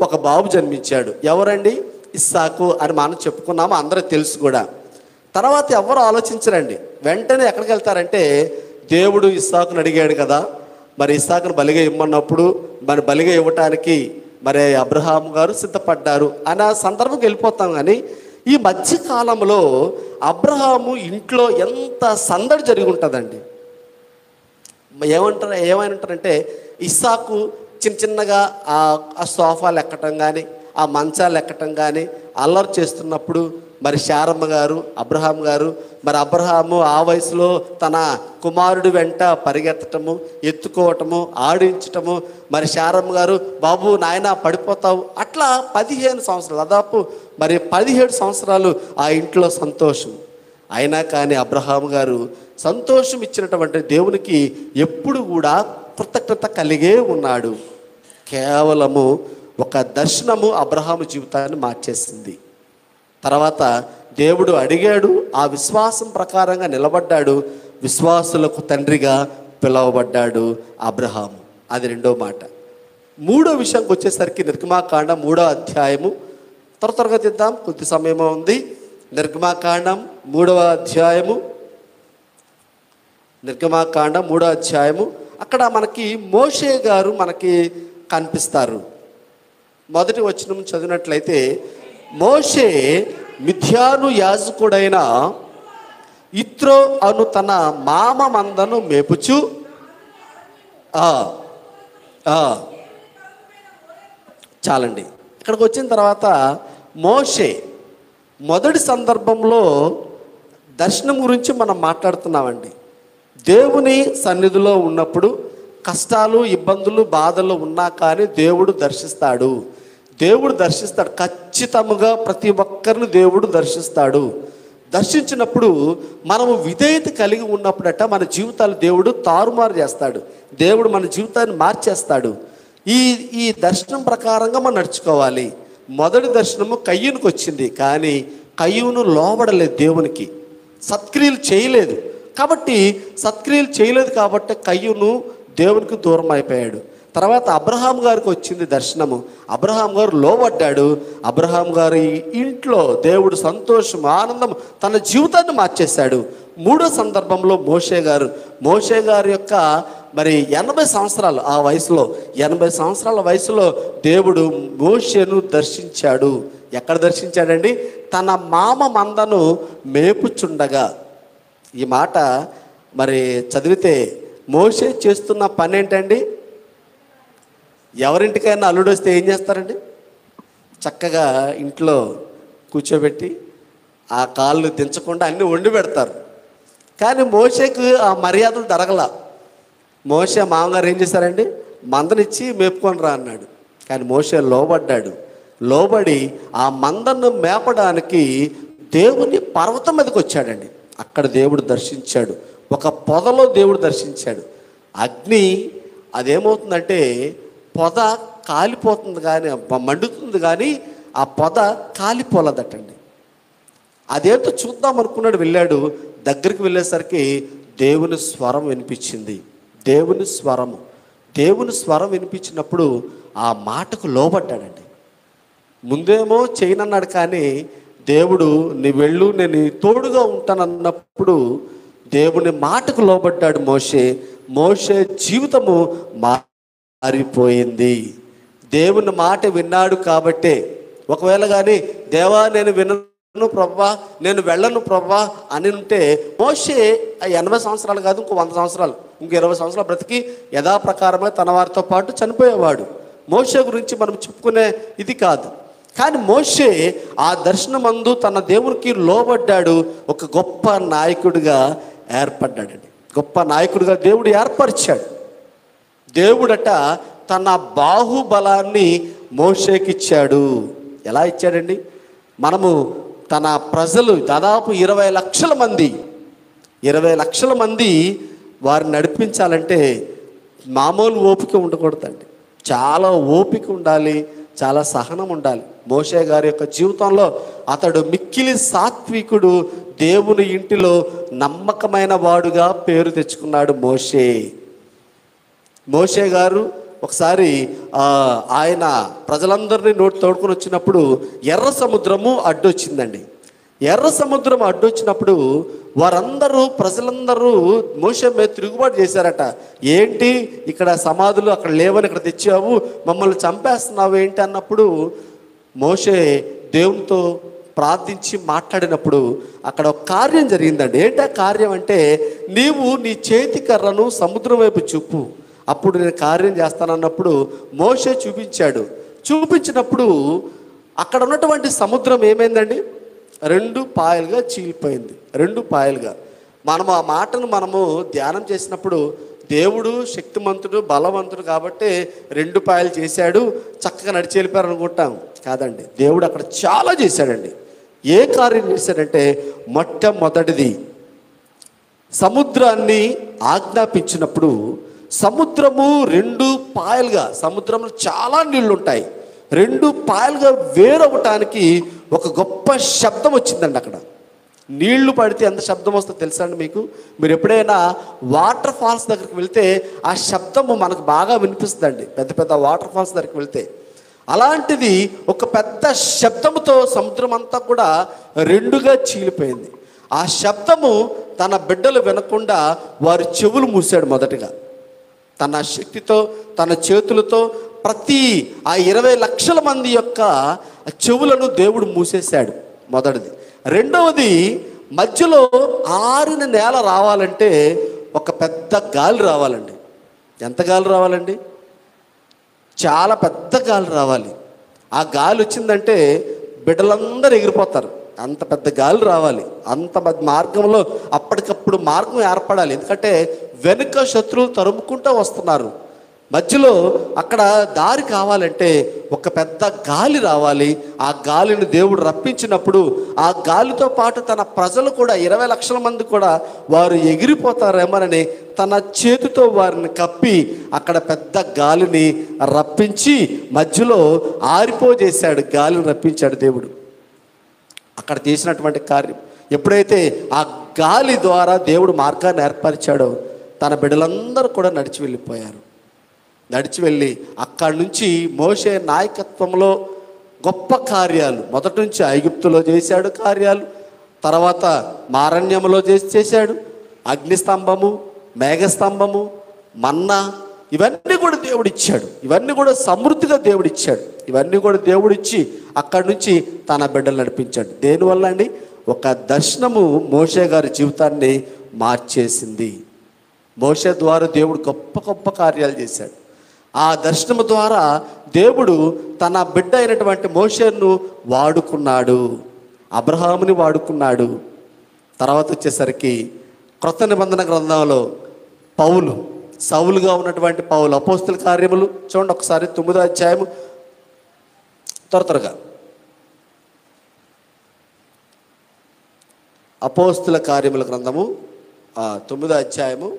ఒక బాబు జన్మించాడు. ఎవరండి? ఇస్సాకు అని మనం చెప్పుకున్నాము, అందరూ తెలుసు కూడా. తర్వాత ఎవరు ఆలోచించరండి, వెంటనే ఎక్కడికి వెళ్తారంటే, దేవుడు ఇస్సాకును అడిగాడు కదా, మరి ఇస్సాకును బలిగా ఇమ్మన్నప్పుడు మరి బలిగా ఇవ్వటానికి మరి అబ్రహాం గారు సిద్ధపడ్డారు అనే సందర్భంకి వెళ్ళిపోతాం. కానీ ఈ మధ్యకాలంలో అబ్రహాము ఇంట్లో ఎంత సందడి జరిగి ఉంటుందండి. ఏమంటారంటే ఇస్సాకు చిన్నగా ఆ సోఫాలు ఎక్కటం కానీ, ఆ మంచాలు ఎక్కటం కానీ అల్లరి చేస్తున్నప్పుడు మరి శారమ్మ గారు, అబ్రహాం గారు, మరి అబ్రహాము ఆ వయసులో తన కుమారుడి వెంట పరిగెత్తటము, ఎత్తుకోవటము, ఆడించటము, మరి శారమ్మ గారు బాబు నాయన పడిపోతావు, అట్లా 15 సంవత్సరాలు, దాదాపు మరి 17 సంవత్సరాలు ఆ ఇంట్లో సంతోషం. అయినా కానీ అబ్రహాం గారు సంతోషం ఇచ్చినటువంటి దేవునికి ఎప్పుడు కూడా కృతజ్ఞత కలిగే ఉన్నాడు. కేవలము ఒక దర్శనము అబ్రహాము జీవితాన్ని మార్చేసింది. తర్వాత దేవుడు అడిగాడు, ఆ విశ్వాసం ప్రకారంగా నిలబడ్డాడు, విశ్వాసులకు తండ్రిగా పిలువబడ్డాడు అబ్రహాము. అది రెండో మాట. మూడో విషయంకి వచ్చేసరికి నిర్గమాకాండం 3వ అధ్యాయము, త్వరగా తిద్దాం, కొద్ది సమయమో ఉంది. నిర్గమాకాండం 3వ అధ్యాయము, నిర్గమాకాండం 3వ అధ్యాయము. అక్కడ మనకి మోషే గారు మనకి కనిపిస్తారు. మొదటి వచనం చదివినట్లయితే, మోషే మిథ్యాను యాజకుడైన ఇత్రో అను తన మామ మందను మేపుచు చాలండి. ఇక్కడికి వచ్చిన తర్వాత మోషే మొదటి సందర్భంలో దర్శనం గురించి మనం మాట్లాడుతున్నామండి. దేవుని సన్నిధిలో ఉన్నప్పుడు కష్టాలు, ఇబ్బందులు, బాధలు ఉన్నా కానీ దేవుడు దర్శిస్తాడు. ఖచ్చితంగా ప్రతి ఒక్కరిని దేవుడు దర్శిస్తాడు. దర్శించినప్పుడు మనము విధేయత కలిగి ఉన్నప్పుడట మన జీవితాలు దేవుడు తారుమారు చేస్తాడు. దేవుడు మన జీవితాన్ని మార్చేస్తాడు. ఈ దర్శనం ప్రకారంగా మనం నడుచుకోవాలి. మొదటి దర్శనము కయ్యూనుకు వచ్చింది, కానీ కయ్యూను లోబడలేదు, దేవునికి సత్క్రియలు చేయలేదు. కాబట్టి కయ్యూను దేవునికి దూరం అయిపోయాడు. తర్వాత అబ్రహాం గారికి వచ్చింది దర్శనము. అబ్రహాం గారు లోబడ్డాడు. అబ్రహాం గారి ఇంట్లో దేవుడు సంతోషం, ఆనందం, తన జీవితాన్ని మార్చేశాడు. మూడో సందర్భంలో మోషే గారి యొక్క మరి 80 సంవత్సరాలు ఆ వయసులో, 80 సంవత్సరాల వయసులో దేవుడు మోషేను దర్శించాడు. ఎక్కడ దర్శించాడండి? తన మామ మందను మేపుచుండగా. ఈ మాట మరి చదివితే మోషే చేస్తున్న పని ఏంటండి? ఎవరింటికైనా అల్లుడు వస్తే ఏం చేస్తారండి? చక్కగా ఇంట్లో కూర్చోబెట్టి ఆ కాళ్ళు దించకుండా అన్నీ వండి పెడతారు. కానీ మోషేకు ఆ మర్యాదలు జరగల. మోషే మామగారు ఏం చేశారండి? మందనిచ్చి మేపుకొని రా అన్నాడు. కానీ మోషే లోబడి ఆ మందను మేపడానికి దేవుని పర్వతం మీదకి వచ్చాడండి. అక్కడ దేవుడు దర్శించాడు. ఒక పొదలో దేవుడు దర్శించాడు. అగ్ని అదేమవుతుందంటే పొద కాలిపోతుంది, కానీ మండుతుంది, కానీ ఆ పొద కాలిపోలేదటండి. అదేంటో చూద్దాం అనుకున్నాడు, వెళ్ళాడు. దగ్గరికి వెళ్ళేసరికి దేవుని స్వరం వినిపించింది. దేవుని స్వరం వినిపించినప్పుడు ఆ మాటకు లోబడ్డాడండి. ముందేమో చేయనన్నాడు, కానీ దేవుడు నీ వెళ్ళు, నేను తోడుగా ఉంటానన్నప్పుడు దేవుని మాటకు లోబడ్డాడు మోషే జీవితము మారిపోయింది. దేవుని మాట విన్నాడు కాబట్టే. ఒకవేళ కానీ దేవా నేను వినను ప్రభా, నేను వెళ్ళను ప్రభా అని ఉంటే మోషే 80 సంవత్సరాలు కాదు, ఇంకో 100 సంవత్సరాలు, ఇంకో 20 సంవత్సరాలు బ్రతికి యథాప్రకారమే తన వారితో పాటు చనిపోయేవాడు. మోషే గురించి మనం చెప్పుకునే ఇది కాదు. కానీ మోషే ఆ దర్శనమందు తన దేవునికి లోబడ్డాడు. ఒక గొప్ప నాయకుడిగా ఏర్పడ్డాడండి. గొప్ప నాయకుడిగా దేవుడు ఏర్పరిచాడు. దేవుడట తన బాహుబలాన్ని మోషేకిచ్చాడు. ఎలా ఇచ్చాడండి? మనము తన ప్రజలు దాదాపు 20 లక్షల మంది వారిని నడిపించాలంటే మామూలు ఓపిక ఉండకూడదండి. చాలా ఓపిక ఉండాలి, చాలా సహనం ఉండాలి. మోషే గారి యొక్క జీవితంలో అతడు మిక్కిలి సాత్వికుడు, దేవుని ఇంటిలో నమ్మకమైన వాడుగా పేరు తెచ్చుకున్నాడు మోషే గారు. ఒకసారి ఆయన ప్రజలందరినీ నోటి తోడుకొని వచ్చినప్పుడు ఎర్ర సముద్రము అడ్డొచ్చిందండి. ఎర్ర సముద్రం అడ్డొచ్చినప్పుడు ప్రజలందరూ మోషే మీద తిరుగుబాటు చేశారట. ఏంటి ఇక్కడ సమాధులు అక్కడ లేవని ఇక్కడ తెచ్చావు, మమ్మల్ని చంపేస్తున్నావు ఏంటి అన్నప్పుడు మోషే దేవునితో ప్రార్థించి మాట్లాడినప్పుడు అక్కడ ఒక కార్యం జరిగిందండి. ఏంటి ఆ కార్యం అంటే, నీవు నీ చేతి కర్రను సముద్రం వైపు చూపు, అప్పుడు నేను కార్యం చేస్తానన్నప్పుడు మోషే చూపించినప్పుడు అక్కడ ఉన్నటువంటి సముద్రం ఏమైందండి? 2 పాయలుగా చీలిపోయింది. 2 పాయలుగా. మనము ఆ మాటను ధ్యానం చేసినప్పుడు దేవుడు శక్తిమంతుడు, బలవంతుడు కాబట్టి 2 పాయలు చేశాడు, చక్కగా నడిచి వెళ్ళిపోయారు అనుకుంటాం. కాదండి, దేవుడు అక్కడ చాలా చేశాడండి. ఏ కార్యం చేశాడంటే, మొట్టమొదటిది సముద్రాన్ని ఆజ్ఞాపించినప్పుడు సముద్రము 2 పాయలుగా, సముద్రంలో చాలా నీళ్లు ఉంటాయి, 2 పాయలుగా వేరవటానికి ఒక గొప్ప శబ్దం వచ్చిందండి. అక్కడ నీళ్లు పడితే ఎంత శబ్దం వస్తుందో తెలుసా అండి మీకు? మీరు ఎప్పుడైనా వాటర్ ఫాల్స్ దగ్గరికి వెళ్తే ఆ శబ్దము మనకు బాగా వినిపిస్తుందండి, పెద్ద పెద్ద వాటర్ ఫాల్స్ దగ్గరికి వెళ్తే. అలాంటిది ఒక పెద్ద శబ్దముతో సముద్రం అంతా కూడా 2గా చీలిపోయింది. ఆ శబ్దము తన బిడ్డలు వినకుండా వారి చెవులు మూసాడు. మొదటిగా తన శక్తితో, తన చేతులతో ప్రతి ఆ 20 లక్షల మంది యొక్క చెవులను దేవుడు మూసేశాడు. మొదటిది. రెండవది, మధ్యలో ఆరిన నేల రావాలంటే ఒక పెద్ద గాలి రావాలండి. ఎంత గాలి రావాలండి? చాలా పెద్ద గాలి రావాలి. ఆ గాలి వచ్చిందంటే బిడ్డలందరూ ఎగిరిపోతారు. అంత పెద్ద గాలి రావాలి. అంత మార్గంలో అప్పటికప్పుడు మార్గం ఏర్పడాలి. ఎందుకంటే వెనుక శత్రువులు తరుముకుంటూ వస్తున్నారు. మధ్యలో అక్కడ దారి కావాలంటే ఒక పెద్ద గాలి రావాలి. ఆ గాలిని దేవుడు రప్పించినప్పుడు ఆ గాలితో పాటు తన ప్రజలు కూడా 20 లక్షల మంది కూడా వారు ఎగిరిపోతారేమోనని తన చేతితో వారిని కప్పి అక్కడ పెద్ద గాలిని రప్పించి మధ్యలో ఆరిపోజేశాడు. గాలిని రప్పించాడు దేవుడు. అక్కడ చేసినటువంటి కార్యం, ఎప్పుడైతే ఆ గాలి ద్వారా దేవుడు మార్గాన్ని ఏర్పరిచాడో తన బిడ్డలందరూ కూడా నడిచి వెళ్ళిపోయారు. నడిచి వెళ్ళి అక్కడి నుంచి మోషే నాయకత్వంలో గొప్ప కార్యాలు, మొదటి నుంచి ఐగుప్తులో చేశాడు కార్యాలు, తర్వాత మారణ్యంలో చేశాడు. అగ్నిస్తంభము, మేఘస్తంభము, మన్నా, ఇవన్నీ కూడా దేవుడిచ్చాడు. ఇవన్నీ కూడా సమృద్ధిగా దేవుడిచ్చాడు. ఇవన్నీ కూడా దేవుడిచ్చి అక్కడి నుంచి తన బిడ్డలు నడిపించాడు. దేనివల్ల అండి? ఒక దర్శనము మోషే గారి జీవితాన్ని మార్చేసింది. మోషే ద్వారా దేవుడు గొప్ప గొప్ప కార్యాలు చేశాడు. ఆ దర్శనము ద్వారా దేవుడు తన బిడ్డ అయినటువంటి మోషేను వాడుకున్నాడు, అబ్రహాముని వాడుకున్నాడు. తర్వాత వచ్చేసరికి క్రొత్త నిబంధన గ్రంథంలో పౌలు, సౌలుగా ఉన్నటువంటి పౌలు, అపోస్తుల కార్యములు చూడండి ఒకసారి 9వ అధ్యాయము, త్వరగా అపోస్తుల కార్యముల గ్రంథము 9వ అధ్యాయము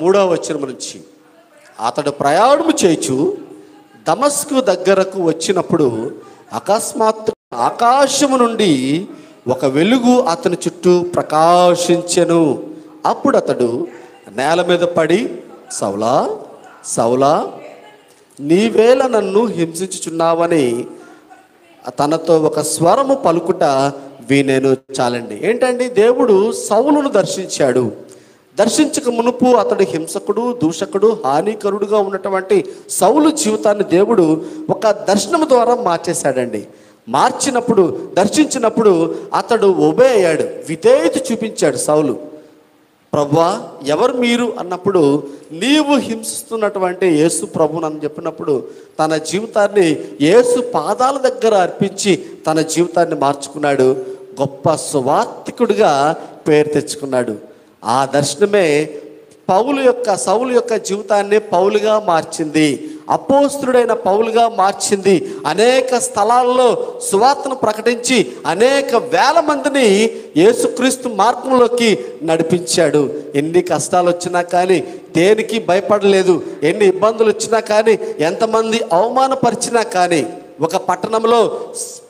3వ వచనం నుంచి, అతడు ప్రయాణము చేయుచు దమస్కు దగ్గరకు వచ్చినప్పుడు అకస్మాత్తు ఆకాశము నుండి ఒక వెలుగు అతని చుట్టూ ప్రకాశించెను. అప్పుడు అతడు నేల మీద పడి, సౌలా సౌలా, నీవేళ నన్ను హింసించుచున్నావని తనతో ఒక స్వరము పలుకుట వినెను. చాలండి. ఏంటండి? దేవుడు సౌలును దర్శించాడు. దర్శించక మునుపు అతడు హింసకుడు, దూషకుడు, హానికరుడుగా ఉన్నటువంటి సౌలు జీవితాన్ని దేవుడు ఒక దర్శనం ద్వారా మార్చేశాడండి. దర్శించినప్పుడు అతడు ఒబే అయ్యాడు, విధేయత చూపించాడు. సౌలు, ప్రభువా ఎవరు మీరు అన్నప్పుడు, నీవు హింసిస్తున్నటువంటి యేసు ప్రభుని అని చెప్పినప్పుడు తన జీవితాన్ని యేసు పాదాల దగ్గర అర్పించి తన జీవితాన్ని మార్చుకున్నాడు. గొప్ప సువార్తికుడిగా పేరు తెచ్చుకున్నాడు. ఆ దర్శనమే సౌలు యొక్క జీవితాన్ని పౌలుగా మార్చింది, అపోస్తుడైన పౌలుగా మార్చింది. అనేక స్థలాల్లో సువార్తను ప్రకటించి అనేక వేల మందిని యేసుక్రీస్తు మార్గంలోకి నడిపించాడు. ఎన్ని కష్టాలు వచ్చినా కానీ దేనికి భయపడలేదు, ఎన్ని ఇబ్బందులు వచ్చినా కానీ, ఎంతమంది అవమానపరిచినా కానీ, ఒక పట్టణంలో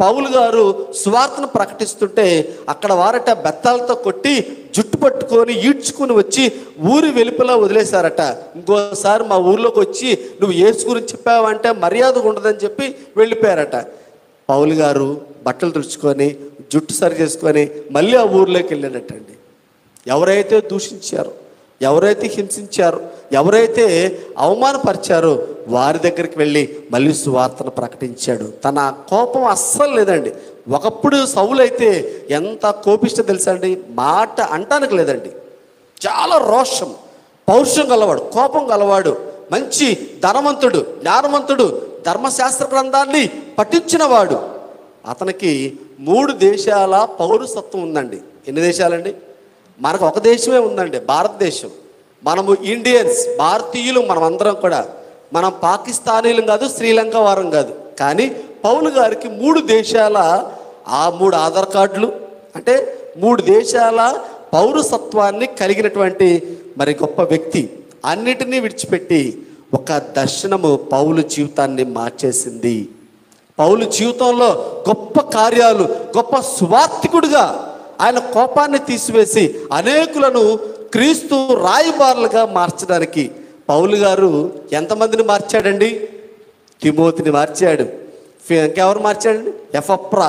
పౌలు గారు సువార్తను ప్రకటిస్తుంటే అక్కడ వారట బెత్తాలతో కొట్టి జుట్టు పట్టుకొని ఈడ్చుకొని వచ్చి ఊరి వెలుపల వదిలేశారట. ఇంకోసారి మా ఊర్లోకి వచ్చి నువ్వు యేసు గురించి చెప్పావంటే మర్యాద ఉండదని చెప్పి వెళ్ళిపోయారట. పౌలు గారు బట్టలు తుడుచుకొని జుట్టు సరి చేసుకొని మళ్ళీ ఆ ఊర్లోకి వెళ్ళాడటండి. ఎవరైతే దూషించారో, ఎవరైతే హింసించారో, ఎవరైతే అవమానపరిచారో వారి దగ్గరికి వెళ్ళి మళ్ళీ సువార్తను ప్రకటించాడు. తన కోపం అస్సలు లేదండి. ఒకప్పుడు సౌలు అయితే ఎంత కోపిష్ట తెలుసా అండి, మాట అంటానికి లేదండి. చాలా రోషం, పౌరుషం గలవాడు, కోపం గలవాడు, మంచి ధనవంతుడు, జ్ఞానవంతుడు, ధర్మశాస్త్ర గ్రంథాన్ని పఠించినవాడు. అతనికి 3 దేశాల పౌరసత్వం ఉందండి. ఎన్ని దేశాలండి? మనకు ఒక దేశమే ఉందండి, భారతదేశం. మనము ఇండియన్స్, భారతీయులు, మనం అందరం కూడా. మనం పాకిస్తానీలు కాదు, శ్రీలంక వారం కాదు. కానీ పౌలు గారికి 3 దేశాల 3 ఆధార్ కార్డులు, అంటే 3 దేశాల పౌరసత్వాన్ని కలిగినటువంటి మరి గొప్ప వ్యక్తి. అన్నిటినీ విడిచిపెట్టి ఒక దర్శనము పౌలు జీవితాన్ని మార్చేసింది. పౌలు జీవితంలో గొప్ప కార్యాలు, గొప్ప సువార్తికుడుగా ఆయన కోపాన్ని తీసివేసి అనేకులను క్రీస్తు రాయబారులుగా మార్చడానికి పౌలు గారు ఎంతమందిని మార్చాడండి? తిమోతిని మార్చాడు. ఇంకెవరు మార్చాడండి? ఎపఫ్రా,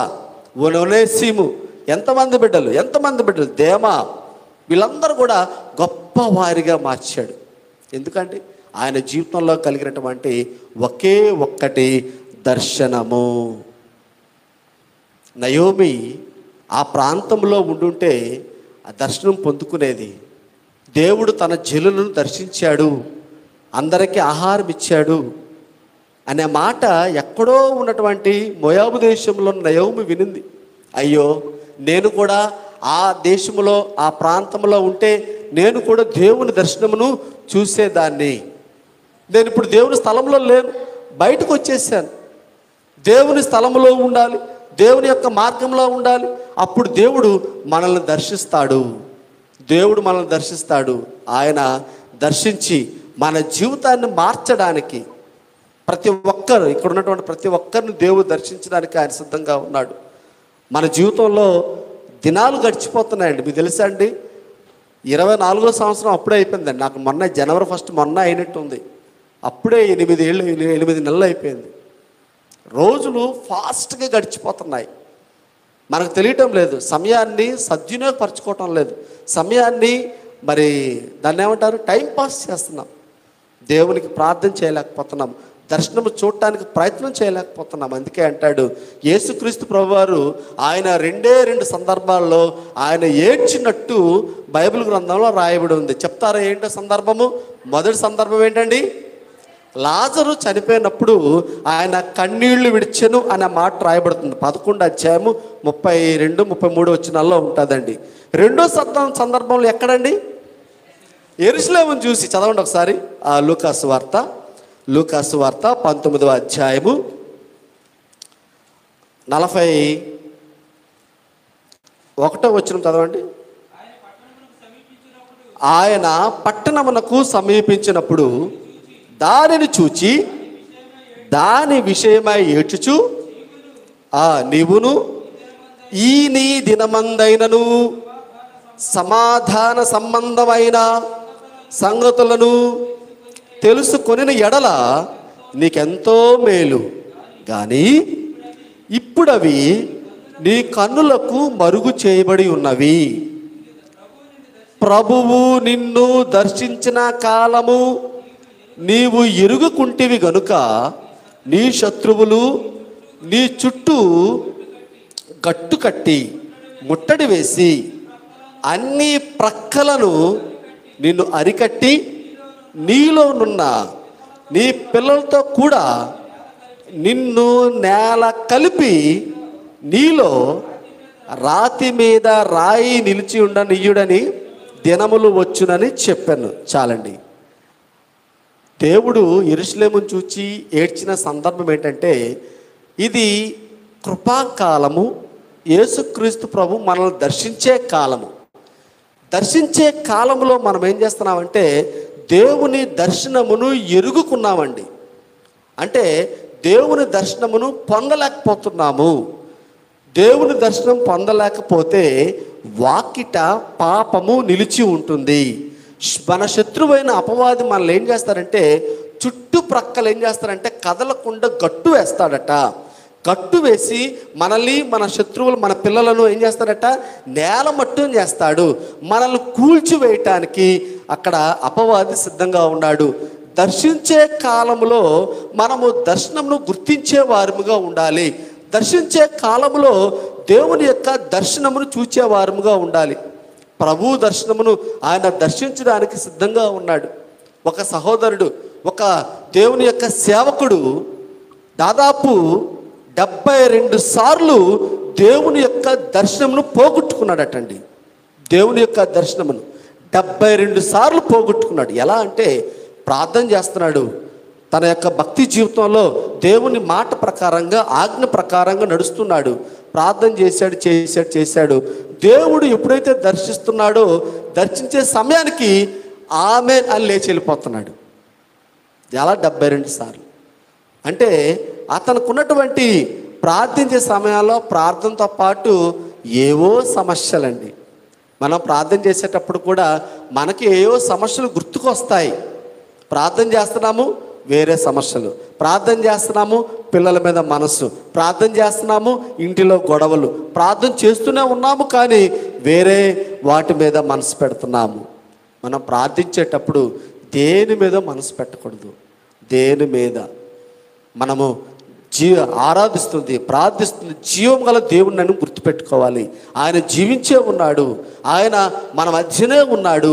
ఒనేసిము, ఎంతమంది బిడ్డలు, దేమా, వీళ్ళందరూ కూడా గొప్ప వారిగా మార్చాడు. ఎందుకంటే ఆయన జీవితంలో కలిగినటువంటి ఒకే ఒక్కటి దర్శనము. నయోమి ఆ ప్రాంతంలో ఉండుంటే ఆ దర్శనం పొందుకునేది. దేవుడు తన జనులను దర్శించాడు, అందరికీ ఆహారం ఇచ్చాడు అనే మాట ఎక్కడో ఉన్నటువంటి మోయాబు దేశంలో నయోమి వినింది. అయ్యో, నేను కూడా ఆ దేశంలో, ఆ ప్రాంతంలో ఉంటే నేను కూడా దేవుని దర్శనమును చూసేదాన్ని. నేను ఇప్పుడు దేవుని స్థలంలో లేను, బయటకు వచ్చేసాను. దేవుని స్థలంలో ఉండాలి, దేవుని యొక్క మార్గంలో ఉండాలి. అప్పుడు దేవుడు మనల్ని దర్శిస్తాడు. ఆయన దర్శించి మన జీవితాన్ని మార్చడానికి ఇక్కడ ఉన్నటువంటి ప్రతి ఒక్కరిని దేవుడు దర్శించడానికి ఆయన సిద్ధంగా ఉన్నాడు. మన జీవితంలో దినాలు గడిచిపోతున్నాయండి. మీకు తెలుసా అండి, 24వ సంవత్సరం అప్పుడే అయిపోయిందండి. నాకు జనవరి 1 అయినట్టు ఉంది. అప్పుడే 8 నెలలు అయిపోయింది. రోజులు ఫాస్ట్గా గడిచిపోతున్నాయి. మనకు తెలియటం లేదు, సమయాన్ని సద్వినియోగపరచుకోవటం లేదు, సమయాన్ని మరి దాన్ని ఏమంటారు, టైంపాస్ చేస్తున్నాం. దేవునికి ప్రార్థన చేయలేకపోతున్నాం, దర్శనం చూడటానికి ప్రయత్నం చేయలేకపోతున్నాం. అందుకే అంటాడు యేసుక్రీస్తు ప్రభువారు, ఆయన 2 సందర్భాల్లో ఆయన ఏడ్చినట్టు బైబిల్ గ్రంథంలో రాయబడి ఉంది. చెప్తారా ఏంటో సందర్భము? మొదటి సందర్భం ఏంటండి? లాజరు చనిపోయినప్పుడు ఆయన కన్నీళ్లు విడిచెను అనే మాట రాయబడుతుంది. 11వ అధ్యాయము 32, 33 వచనాల్లో ఉంటుందండి. రెండో సందర్భంలో ఎక్కడండి? యెరూషలేమును చూసి చదవండి ఒకసారి. లూకాసు వార్త 19వ అధ్యాయము 41వ వచనం చదవండి. ఆయన పట్టణమునకు సమీపించినప్పుడు దానిని చూచి దాని విషయమై ఏడ్చుచు, నీవును ఈ నీ దినమందైనను సమాధాన సంబంధమైన సంగతులను తెలుసుకొనిన ఎడల నీకెంతో మేలు, కానీ ఇప్పుడవి నీ కన్నులకు మరుగు చేయబడి ఉన్నవి. ప్రభువు నిన్ను దర్శించిన కాలము నీవు ఎరుగుకుంటివి గనుక నీ శత్రువులు నీ చుట్టూ గట్టు కట్టి ముట్టడి వేసి అన్ని ప్రక్కలను నిన్ను అరికట్టి నీలోనున్న నీ పిల్లలతో కూడా నిన్ను నేల కలిపి నీలో రాతి మీద రాయి నిలిచి ఉండనీయుడని దినములు వచ్చునని చెప్పాను. చాలండి. దేవుడు యెరూషలేమును చూచి ఏడ్చిన సందర్భం ఏంటంటే, ఇది కృపాకాలము, యేసుక్రీస్తు ప్రభు మనల్ని దర్శించే కాలము. దర్శించే కాలంలో మనం ఏం చేస్తున్నామంటే దేవుని దర్శనమును ఎరుగుకున్నామండి. అంటే దేవుని దర్శనమును పొందలేకపోతున్నాము. దేవుని దర్శనం పొందలేకపోతే వాకిట పాపము నిలిచి ఉంటుంది. మన శత్రువైన అపవాది మనల్ని ఏం చేస్తారంటే చుట్టుప్రక్కల ఏం చేస్తారంటే కదలకుండా గట్టు వేస్తాడట. గట్టు వేసి మనల్ని, మన శత్రువులు, మన పిల్లలను ఏం చేస్తాడట, నేలమట్టం చేస్తాడు. మనల్ని కూల్చివేయటానికి అక్కడ అపవాది సిద్ధంగా ఉన్నాడు. దర్శించే కాలంలో మనము దర్శనమును గుర్తించే వారముగా ఉండాలి. దర్శించే కాలంలో దేవుని యొక్క దర్శనమును చూచే వారముగా ఉండాలి. ప్రభు దర్శనమును ఆయన దర్శించడానికి సిద్ధంగా ఉన్నాడు. ఒక సహోదరుడు, ఒక దేవుని యొక్క సేవకుడు దాదాపు 72 సార్లు దేవుని యొక్క దర్శనమును పోగొట్టుకున్నాడటండి. దేవుని యొక్క దర్శనమును 72 సార్లు పోగొట్టుకున్నాడు. ఎలా అంటే ప్రార్థన చేస్తున్నాడు. తన యొక్క భక్తి జీవితంలో దేవుని మాట ప్రకారంగా, ఆజ్ఞ ప్రకారంగా నడుస్తున్నాడు. ప్రార్థన చేశాడు. దేవుడు ఎప్పుడైతే దర్శిస్తున్నాడో దర్శించే సమయానికి ఆమేన్ అని లేచి వెళ్ళిపోతున్నాడు. ఎలా 72 సార్లు అంటే అతనుకున్నటువంటి ప్రార్థించే సమయాల్లో ప్రార్థనతో పాటు ఏవో సమస్యలండి. మనం ప్రార్థన చేసేటప్పుడు కూడా మనకి ఏవో సమస్యలు గుర్తుకొస్తాయి. ప్రార్థన చేస్తున్నాము, వేరే సమస్యలు. ప్రార్థన చేస్తున్నాము, పిల్లల మీద మనస్సు. ప్రార్థన చేస్తున్నాము, ఇంటిలో గొడవలు. ప్రార్థన చేస్తూనే ఉన్నాము, కానీ వేరే వాటి మీద మనసు పెడుతున్నాము. మనం ప్రార్థించేటప్పుడు దేని మీద మనసు పెట్టకూడదు. దేని మీద మనము ఆరాధిస్తుంది, ప్రార్థిస్తుంది జీవం గల దేవుణ్ణి అని గుర్తుపెట్టుకోవాలి. ఆయన జీవించే ఉన్నాడు. ఆయన మన మధ్యనే ఉన్నాడు.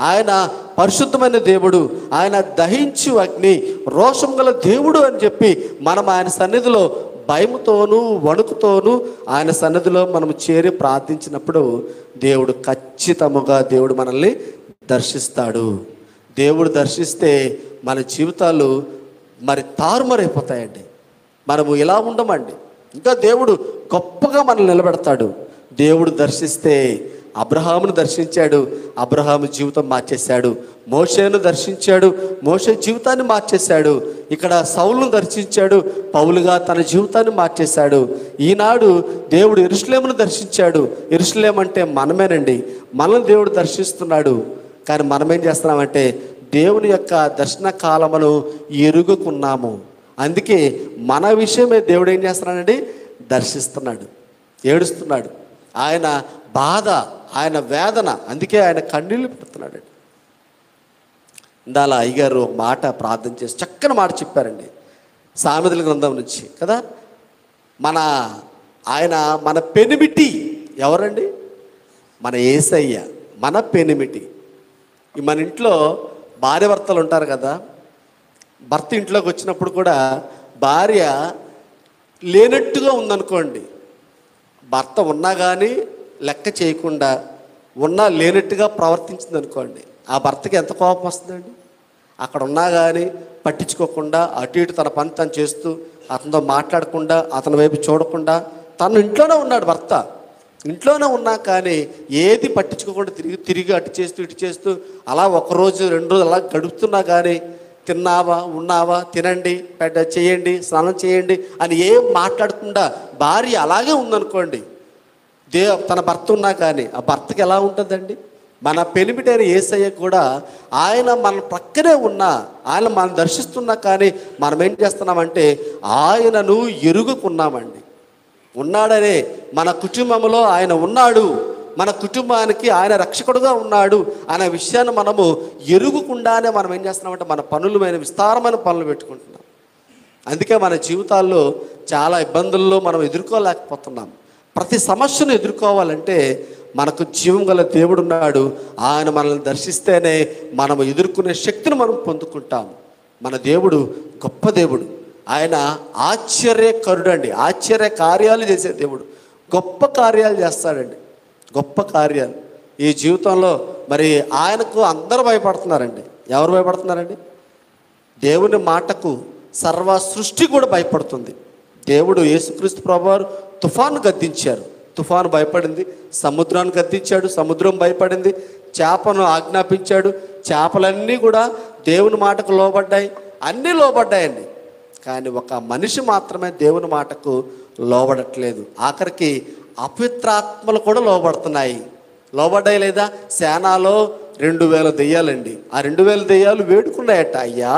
ఆయన పరిశుద్ధమైన దేవుడు. ఆయన దహించు అగ్ని, రోషం గల దేవుడు అని చెప్పి మనం ఆయన సన్నిధిలో భయముతోనూ వణుకుతోనూ ఆయన సన్నిధిలో మనం చేరి ప్రార్థించినప్పుడు దేవుడు ఖచ్చితముగా దేవుడు మనల్ని దర్శిస్తాడు. దేవుడు దర్శిస్తే మన జీవితాలు మరి తారుమారైపోతాయండి. మనము ఇలా ఉండమండి. ఇంకా దేవుడు గొప్పగా మనల్ని నిలబెడతాడు. దేవుడు దర్శిస్తే అబ్రహామును దర్శించాడు, అబ్రహాము జీవితం మార్చేశాడు. మోషేను దర్శించాడు, మోషే జీవితాన్ని మార్చేశాడు. ఇక్కడ సౌలును దర్శించాడు, పౌలుగా తన జీవితాన్ని మార్చేశాడు. ఈనాడు దేవుడు యెరూషలేమును దర్శించాడు. యెరూషలేం అంటే మనమేనండి. మనల్ని దేవుడు దర్శిస్తున్నాడు. కానీ మనమేం చేస్తున్నామంటే దేవుని యొక్క దర్శన కాలమును ఎరుగుకున్నాము. అందుకే మన విషయమే దేవుడు ఏం చేస్తున్నాడండి, దర్శిస్తున్నాడు, ఏడుస్తున్నాడు. ఆయన బాధ, ఆయన వేదన, అందుకే ఆయన కన్నీళ్ళు పెడుతున్నాడు. ఇందాల అయ్యగారు ఒక మాట ప్రార్థన చేసి చక్కని మాట చెప్పారండి, సామెతల గ్రంథం నుంచి కదా. మన పెనిమిటి ఎవరండి? మన యేసయ్య మన పెనిమిటి. మన ఇంట్లో భార్య భర్తలు ఉంటారు కదా. భర్త ఇంట్లోకి వచ్చినప్పుడు కూడా భార్య లేనట్టుగా ఉందనుకోండి, భర్త ఉన్నా కానీ లెక్క చేయకుండా, ఉన్నా లేనట్టుగా ప్రవర్తించింది అనుకోండి, ఆ భర్తకి ఎంత కోపం వస్తుందండి. అక్కడ ఉన్నా కానీ పట్టించుకోకుండా అటు ఇటు తన పని తను చేస్తూ, అతనితో మాట్లాడకుండా, అతని వైపు చూడకుండా, తను ఇంట్లోనే ఉన్నాడు భర్త, ఇంట్లోనే ఉన్నా కానీ ఏది పట్టించుకోకుండా తిరిగి అటు చేస్తూ ఇటు చేస్తూ అలా 1 రోజు 2 రోజులు అలా గడుపుతున్నా కానీ తిన్నావా, ఉన్నావా, తినండి, చేయండి, స్నానం చేయండి అని ఏం మాట్లాడకుండా భార్య అలాగే ఉందనుకోండి, తన భర్త ఉన్నా కానీ ఆ భర్తకి ఎలా ఉంటుందండి? మన పెనిమిటైన యేసయ్య కూడా ఆయన మన ప్రక్కనే ఉన్నా, ఆయన మనం దర్శిస్తున్నా కానీ మనం ఏం చేస్తున్నామంటే ఆయనను ఎరుగుకున్నామండి. ఉన్నాడనే మన కుటుంబంలో ఆయన ఉన్నాడు, మన కుటుంబానికి ఆయన రక్షకుడుగా ఉన్నాడు అనే విషయాన్ని మనము ఎరుగుకుండానే మనం ఏం చేస్తున్నామంటే మన పనులమైన విస్తారమైన పనులు పెట్టుకుంటున్నాం. అందుకే మన జీవితాల్లో చాలా ఇబ్బందుల్లో మనం ఎదుర్కోలేకపోతున్నాం. ప్రతి సమస్యను ఎదుర్కోవాలంటే మనకు జీవం గల దేవుడు ఉన్నాడు. ఆయన మనల్ని దర్శిస్తేనే మనం ఎదుర్కొనే శక్తిని మనం పొందుకుంటాం. మన దేవుడు గొప్ప దేవుడు. ఆయన ఆశ్చర్యకరుడు అండి. ఆశ్చర్య కార్యాలు చేసే దేవుడు. గొప్ప కార్యాలు చేస్తాడండి, గొప్ప కార్యాలు. ఈ జీవితంలో మరి ఆయనకు అందరూ భయపడుతున్నారండి. ఎవరు భయపడుతున్నారండి? దేవుని మాటకు సర్వ సృష్టి కూడా భయపడుతుంది. దేవుడు యేసుక్రీస్తు ప్రభువారు తుఫాను గద్దించారు, తుఫాను భయపడింది. సముద్రాన్ని గద్దించాడు, సముద్రం భయపడింది. చేపను ఆజ్ఞాపించాడు, చేపలన్నీ కూడా దేవుని మాటకు లోబడ్డాయి. అన్నీ లోబడ్డాయండి. కానీ ఒక మనిషి మాత్రమే దేవుని మాటకు లోబడట్లేదు. ఆఖరికి అపవిత్రాత్మలు కూడా లోబడుతున్నాయి. లోబడ్డాయి లేదా? సేనాలో 2000 దెయ్యాలండి. ఆ 2000 దెయ్యాలు వేడుకున్నాయట, అయ్యా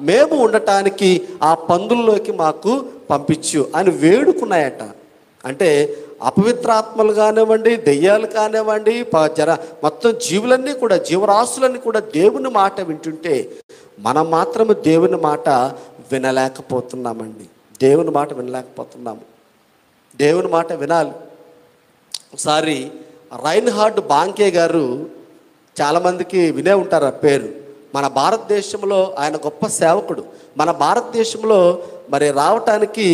మేము ఉండటానికి ఆ పందుల్లోకి మాకు పంపించు అని వేడుకున్నాయట. అంటే అపవిత్రాత్మలు కానివ్వండి, దెయ్యాలు కానివ్వండి, మొత్తం జీవులన్నీ కూడా, జీవరాశులన్నీ కూడా దేవుని మాట వింటుంటే మనం మాత్రం దేవుని మాట వినలేకపోతున్నామండి. దేవుని మాట వినలేకపోతున్నాము. దేవుని మాట వినాలి. ఒకసారి రైన్హార్డ్ బాంకే గారు, చాలామందికి వినే ఉంటారు ఆ పేరు. మన భారతదేశంలో ఆయన గొప్ప సేవకుడు. మన భారతదేశంలో మరి రావటానికి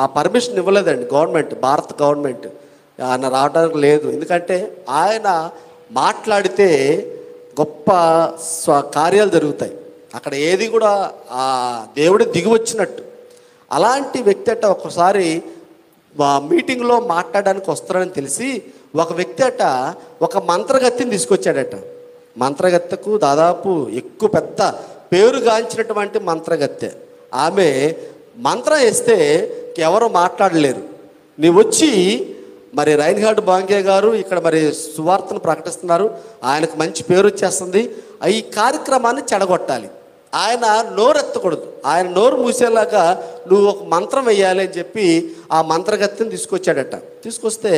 ఆ పర్మిషన్ ఇవ్వలేదండి గవర్నమెంట్, భారత గవర్నమెంట్. ఆయన రావడానికి లేదు. ఎందుకంటే ఆయన మాట్లాడితే గొప్ప కార్యాలు జరుగుతాయి. అక్కడ ఏది కూడా ఆ దేవుడి దిగి వచ్చినట్టు. అలాంటి వ్యక్తి అట ఒకసారి మీటింగ్లో మాట్లాడడానికి వస్తారని తెలిసి ఒక వ్యక్తి అట ఒక మంత్రగత్తెని తీసుకొచ్చాడట. మంత్రగత్తెకు దాదాపు ఎక్కువ పెద్ద పేరుగాంచినటువంటి మంత్రగత్తె. ఆమె మంత్రం వేస్తే ఎవరు మాట్లాడలేరు. నీవు వచ్చి మరి రైన్హార్డ్ బాంకే గారు ఇక్కడ మరి సువార్తను ప్రకటిస్తున్నారు, ఆయనకు మంచి పేరు వచ్చేస్తుంది, ఈ కార్యక్రమాన్ని చెడగొట్టాలి, ఆయన నోరెత్తకూడదు, ఆయన నోరు మూసేలాగా నువ్వు ఒక మంత్రం వేయాలి అని చెప్పి ఆ మంత్రగత్తెని తీసుకొచ్చాడట. తీసుకొస్తే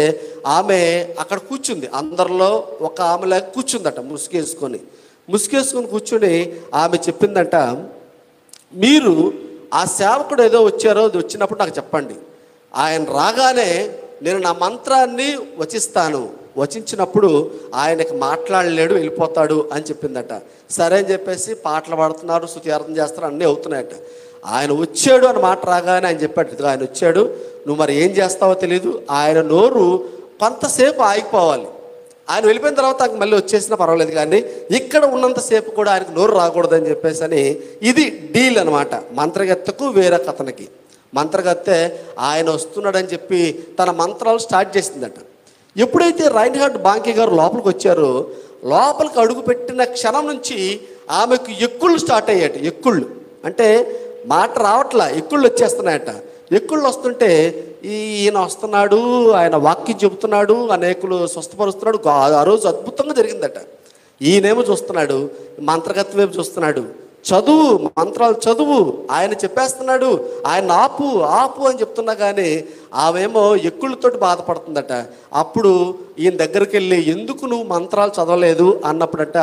ఆమె అక్కడ కూర్చుంది. అందరిలో ఒక ఆమెలాగా కూర్చుందట, ముసుగేసుకొని కూర్చుని ఆమె చెప్పిందట, మీరు ఆ సేవకుడు ఏదో వచ్చారో అది వచ్చినప్పుడు నాకు చెప్పండి, ఆయన రాగానే నేను నా మంత్రాన్ని వచించినప్పుడు ఆయనకి మాట్లాడలేడు, వెళ్ళిపోతాడు అని చెప్పిందట. సరే అని చెప్పేసి పాటలు పాడుతున్నారు, స్తుతియార్థన చేస్తారు, అన్నీ అవుతున్నాయట. ఆయన వచ్చాడు అని మాట రాగానే ఆయన చెప్పాడు, ఆయన వచ్చాడు, నువ్వు మరి ఏం చేస్తావో తెలీదు, ఆయన నోరు కొంతసేపు ఆగిపోవాలి, ఆయన వెళ్ళిపోయిన తర్వాత మళ్ళీ వచ్చేసినా పర్వాలేదు, కానీ ఇక్కడ ఉన్నంతసేపు కూడా ఆయనకు నోరు రాకూడదని చెప్పేసి అని ఇది డీల్ అనమాట. మంత్రగత్తెకు వేరొక అతనికి. మంత్రగత్తె ఆయన వస్తున్నాడని చెప్పి తన మంత్రాలు స్టార్ట్ చేసిందట. ఎప్పుడైతే రైన్హార్డ్ బాంకే గారు లోపలికి వచ్చారో, లోపలికి అడుగు పెట్టిన క్షణం నుంచి ఆమెకు ఎక్కుళ్ళు స్టార్ట్ అయ్యాట. ఎక్కుళ్ళు అంటే మాట రావట్లా, ఎక్కుళ్ళు వచ్చేస్తున్నాయట. ఎక్కుళ్ళు వస్తుంటే ఈయన వస్తున్నాడు, ఆయన వాక్యం చెబుతున్నాడు, అనేకులు స్వస్థపరుస్తున్నాడు. ఆ రోజు అద్భుతంగా జరిగిందట. ఈయనేమో చూస్తున్నాడు, మంత్రగత్తె వైపు చూస్తున్నాడు, చదువు మంత్రాలు చదువు, ఆయన చెప్పేస్తున్నాడు, ఆయన ఆపు ఆపు అని చెప్తున్నా కానీ ఆమెమో ఎక్కుళ్ళతోటి బాధపడుతుందట. అప్పుడు ఈయన దగ్గరికి వెళ్ళి, ఎందుకు నువ్వు మంత్రాలు చదవలేదు అన్నప్పుడట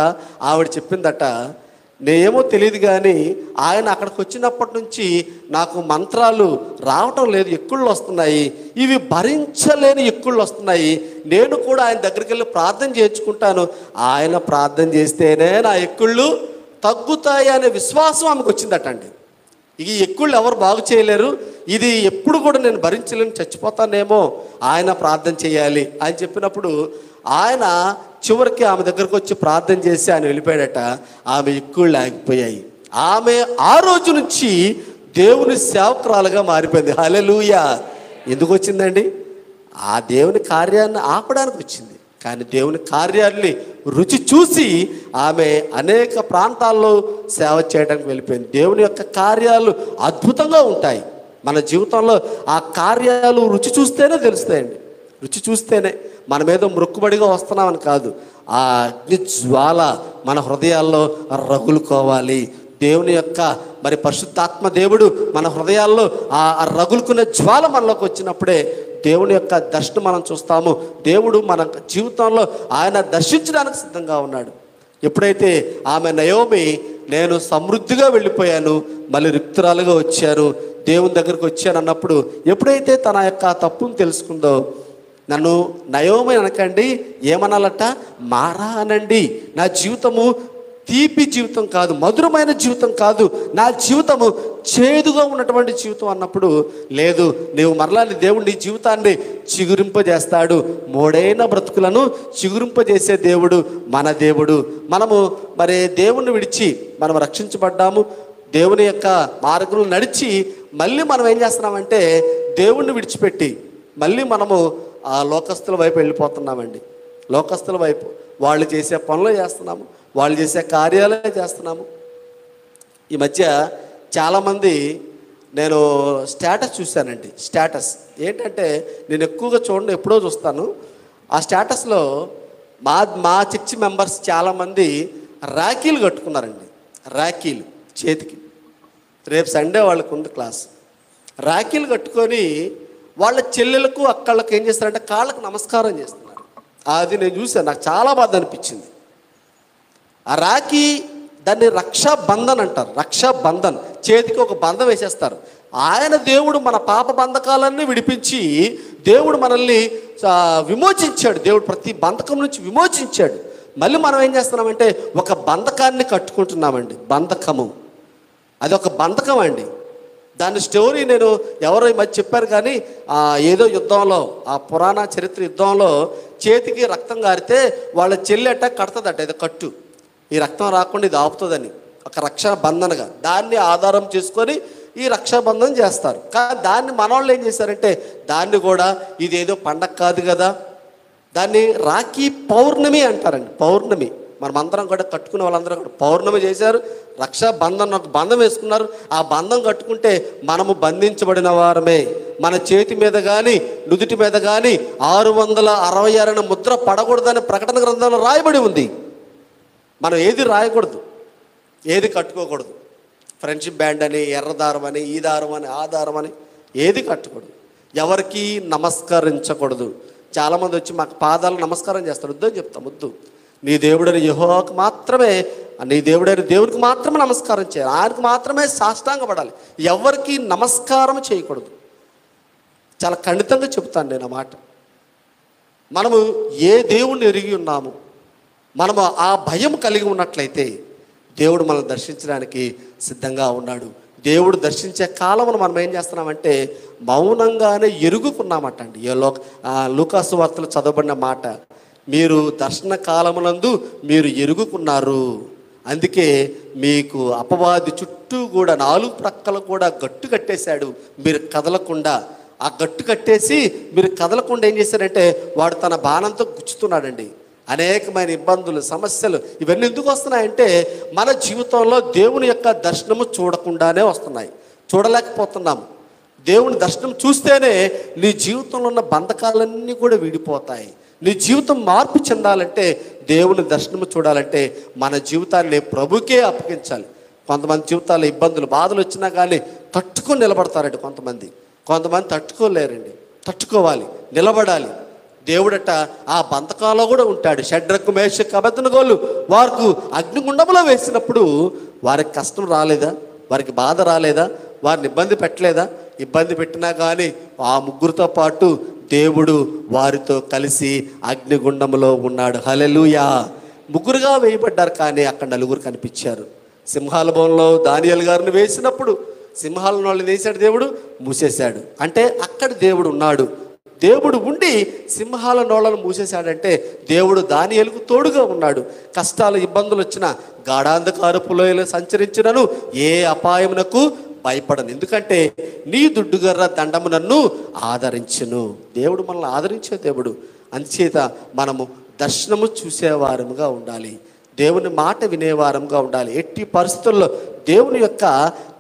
ఆవిడ చెప్పిందట, నేనేమో తెలియదు కానీ ఆయన అక్కడికి వచ్చినప్పటి నుంచి నాకు మంత్రాలు రావటం లేదు, ఎక్కుళ్ళు వస్తున్నాయి, ఇవి భరించలేని ఎక్కుళ్ళు వస్తున్నాయి, నేను కూడా ఆయన దగ్గరికి వెళ్ళి ప్రార్థన చేయించుకుంటాను, ఆయన ప్రార్థన చేస్తేనే నా ఎక్కుళ్ళు తగ్గుతాయి అనే విశ్వాసం ఆమెకు వచ్చిందట అండి. ఈ ఎక్కుళ్ళు ఎవరు బాగు చేయలేరు, ఇది ఎప్పుడు కూడా నేను భరించలేను, చచ్చిపోతానేమో, ఆయన ప్రార్థన చేయాలి అని చెప్పినప్పుడు ఆయన చివరికి ఆమె దగ్గరకు వచ్చి ప్రార్థన చేసి ఆయన వెళ్ళిపోయాడట. ఆమె ఎక్కుళ్ళు ఆగిపోయాయి. ఆమె ఆ రోజు నుంచి దేవుని సేవకురాలుగా మారిపోయింది. హల్లెలూయా! ఎందుకు వచ్చిందండి? ఆ దేవుని కార్యాన్ని ఆపడానికి వచ్చింది. కానీ దేవుని కార్యాన్ని రుచి చూసి ఆమె అనేక ప్రాంతాల్లో సేవ చేయడానికి వెళ్ళిపోయింది. దేవుని యొక్క కార్యాలు అద్భుతంగా ఉంటాయి మన జీవితంలో. ఆ కార్యాలు రుచి చూస్తేనే తెలుస్తాయండి. రుచి చూస్తేనే, మన మీద మొక్కుబడిగా వస్తున్నామని కాదు, ఆ అగ్ని జ్వాల మన హృదయాల్లో రగులుకోవాలి. దేవుని యొక్క మరి పరిశుద్ధాత్మ దేవుడు మన హృదయాల్లో ఆ రగులుకునే జ్వాల మనలోకి వచ్చినప్పుడే దేవుని యొక్క దర్శనం మనం చూస్తాము. దేవుడు మన జీవితంలో ఆయన దర్శించడానికి సిద్ధంగా ఉన్నాడు. ఎప్పుడైతే ఆమె నయోమి, నేను సమృద్ధిగా వెళ్ళిపోయాను, మళ్ళీ రిక్తురాలుగా వచ్చాను, దేవుని దగ్గరకు వచ్చాను అన్నప్పుడు, ఎప్పుడైతే తన యొక్క తప్పును తెలుసుకుందో, నన్ను నయోమి అనకండి, ఏమనాలట, మారా అనండి, నా జీవితము తీపి జీవితం కాదు, మధురమైన జీవితం కాదు, నా జీవితము చేదుగా ఉన్నటువంటి జీవితం అన్నప్పుడు, లేదు, నీవు మరలా నీ దేవుడు నీ జీవితాన్ని చిగురింపజేస్తాడు. మోడైన బ్రతుకులను చిగురింపజేసే దేవుడు మన దేవుడు. మనము మరి దేవుణ్ణి విడిచి మనం రక్షించబడ్డాము, దేవుని యొక్క మార్గంలో నడిచి మళ్ళీ మనం ఏం చేస్తున్నామంటే దేవుణ్ణి విడిచిపెట్టి మళ్ళీ మనము ఆ లోకస్తుల వైపు వెళ్ళిపోతున్నామండి. లోకస్తుల వైపు వాళ్ళు చేసే పనులు చేస్తున్నాము, వాళ్ళు చేసే కార్యాలే చేస్తున్నాము. ఈ మధ్య చాలామంది నేను స్టేటస్ చూశానండి. స్టేటస్ ఏంటంటే నేను ఎక్కువగా చూడండి, ఎప్పుడో చూస్తాను. ఆ స్టేటస్లో మా చర్చి మెంబర్స్ చాలామంది రాఖీలు కట్టుకున్నారండి. రాఖీలు చేతికి, రేపు సండే వాళ్ళకు ఉంది క్లాస్. రాఖీలు కట్టుకొని వాళ్ళ చెల్లెలకు అక్కళ్ళకి ఏం చేస్తారంటే కాళ్ళకు నమస్కారం చేస్తున్నారు. అది నేను చూసాను, నాకు చాలా బాధ అనిపించింది. ఆ రాఖీ దాన్ని రక్షాబంధన్ అంటారు. రక్షాబంధన్, చేతికి ఒక బంధం వేసేస్తారు. ఆయన దేవుడు మన పాప బంధకాలన్నీ విడిపించి దేవుడు మనల్ని విమోచించాడు. దేవుడు ప్రతి బంధకం నుంచి విమోచించాడు. మళ్ళీ మనం ఏం చేస్తున్నామంటే ఒక బంధకాన్ని కట్టుకుంటున్నామండి. బంధకము అది ఒక బంధకం అండి. దాని స్టోరీ నేను ఎవరో ఈ మధ్య చెప్పారు, కానీ ఏదో యుద్ధంలో, ఆ పురాణ చరిత్ర యుద్ధంలో చేతికి రక్తం కారితే వాళ్ళ చెల్లెట కడతదట, ఇది కట్టు, ఈ రక్తం రాకుండా ఇది ఆపుతుందని, ఒక రక్షణ బంధనగా దాన్ని ఆధారం చేసుకొని ఈ రక్షాబంధం చేస్తారు. కానీ దాన్ని మనవాళ్ళు ఏం చేశారంటే దాన్ని కూడా ఇదేదో పండగ కాదు కదా, దాన్ని రాఖీ పౌర్ణమి అంటారండి. పౌర్ణమి మనమందరం కూడా కట్టుకునే వాళ్ళందరూ కూడా పౌర్ణమి చేశారు. రక్షాబంధం ఒక బంధం వేసుకున్నారు. ఆ బంధం కట్టుకుంటే మనము బంధించబడిన వారమే. మన చేతి మీద కానీ నుదుటి మీద కానీ 666 ముద్ర పడకూడదని ప్రకటన గ్రంథంలో రాయబడి ఉంది. మనం ఏది రాయకూడదు, ఏది కట్టుకోకూడదు. ఫ్రెండ్షిప్ బ్యాండ్ అని, ఎర్రదారం అని, ఈ దారం అని, ఆ దారం అని ఏది కట్టకూడదు. ఎవరికి నమస్కరించకూడదు. చాలామంది వచ్చి మాకు పాదాలు నమస్కారం చేస్తారు. వద్దని చెప్తాం, వద్దు. నీ దేవుడైన యెహోవాకు మాత్రమే, నీ దేవుడైన దేవుడికి మాత్రమే నమస్కారం చేయాలి. ఆయనకు మాత్రమే సాష్టాంగపడాలి. ఎవరికి నమస్కారం చేయకూడదు. చాలా ఖండితంగా చెప్తాను నేను ఆ మాట. మనము ఏ దేవుణ్ణి ఎరిగి ఉన్నాము, మనము ఆ భయం కలిగి ఉన్నట్లయితే దేవుడు మనల్ని దర్శించడానికి సిద్ధంగా ఉన్నాడు. దేవుడు దర్శించే కాలమును మనం ఏం చేస్తున్నామంటే మౌనంగానే ఎరుగుకున్నామట అండి. లూకాసు వార్తలు చదవబడిన మాట, మీరు దర్శన కాలమునందు మీరు ఎరుగుకున్నారు, అందుకే మీకు అపవాది చుట్టూ కూడా 4 ప్రక్కలు కూడా గట్టు కట్టేశాడు, మీరు కదలకుండా. ఆ గట్టు కట్టేసి మీరు కదలకుండా ఏం చేశారంటే వాడు తన బాణంతో గుచ్చుతున్నాడండి. అనేకమైన ఇబ్బందులు, సమస్యలు ఇవన్నీ ఎందుకు వస్తున్నాయంటే మన జీవితంలో దేవుని యొక్క దర్శనము చూడకుండానే వస్తున్నాయి. చూడలేకపోతున్నాము. దేవుని దర్శనం చూస్తేనే నీ జీవితంలో ఉన్న బంధకాలన్నీ కూడా విడిపోతాయి. నీ జీవితం మార్పు చెందాలంటే, దేవుని దర్శనము చూడాలంటే మన జీవితాన్ని ప్రభుకే అప్పగించాలి. కొంతమంది జీవితాల్లో ఇబ్బందులు, బాధలు వచ్చినా కానీ తట్టుకొని నిలబడతారండి. కొంతమంది తట్టుకోలేరండి. తట్టుకోవాలి, నిలబడాలి. దేవుడట ఆ బంధకాల్లో కూడా ఉంటాడు. షడ్రకు, మేషకు, అబేద్నెగోలు వారికి అగ్నిగుండంలో వేసినప్పుడు వారికి కష్టం రాలేదా? వారికి బాధ రాలేదా? వారిని ఇబ్బంది పెట్టలేదా? ఇబ్బంది పెట్టినా కానీ ఆ ముగ్గురితో పాటు దేవుడు వారితో కలిసి అగ్నిగుండంలో ఉన్నాడు. హల్లెలూయా. ముగ్గురుగా వేయబడ్డారు, కానీ అక్కడ 4 కనిపించారు. సింహాల భవనంలో దానియేలు గారిని వేసినప్పుడు సింహాల నోళ్ళని వేసాడు దేవుడు, మూసేశాడు. అంటే అక్కడ దేవుడు ఉన్నాడు. దేవుడు ఉండి సింహాల నోళ్ళను మూసేశాడంటే దేవుడు దానియేలుకు తోడుగా ఉన్నాడు. కష్టాలు, ఇబ్బందులు వచ్చినా, గాఢాంధకారపు లోయలో సంచరించినను ఏ అపాయమునకు భయపడను, ఎందుకంటే నీ దుడ్డుగర్ర దండము నన్ను ఆదరించును. దేవుడు మనల్ని ఆదరించే దేవుడు. అందుచేత మనము దర్శనము చూసేవారముగా ఉండాలి, దేవుని మాట వినేవారంగా ఉండాలి. ఎట్టి పరిస్థితుల్లో దేవుని యొక్క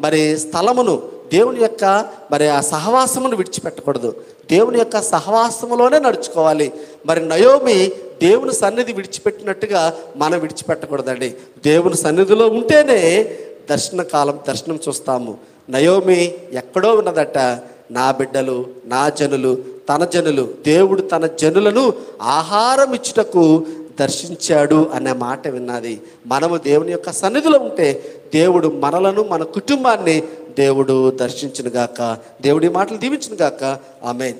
మరి స్థలమును, దేవుని యొక్క మరి ఆ సహవాసమును విడిచిపెట్టకూడదు. దేవుని యొక్క సహవాసములోనే నడుచుకోవాలి. మరి నయోమి దేవుని సన్నిధి విడిచిపెట్టినట్టుగా మనం విడిచిపెట్టకూడదండి. దేవుని సన్నిధిలో ఉంటేనే దర్శనం చూస్తాము. నయోమి ఎక్కడో ఉన్నదట, నా బిడ్డలు, నా జనులు, తన జనులు, దేవుడు తన జనులను ఆహారం ఇచ్చుటకు దర్శించాడు అనే మాట విన్నది. మనము దేవుని యొక్క సన్నిధిలో ఉంటే దేవుడు మనలను, మన కుటుంబాన్ని దేవుడు దర్శించునుగాక. దేవుడి మాటలు దీవించునుగాక. ఆమేన్.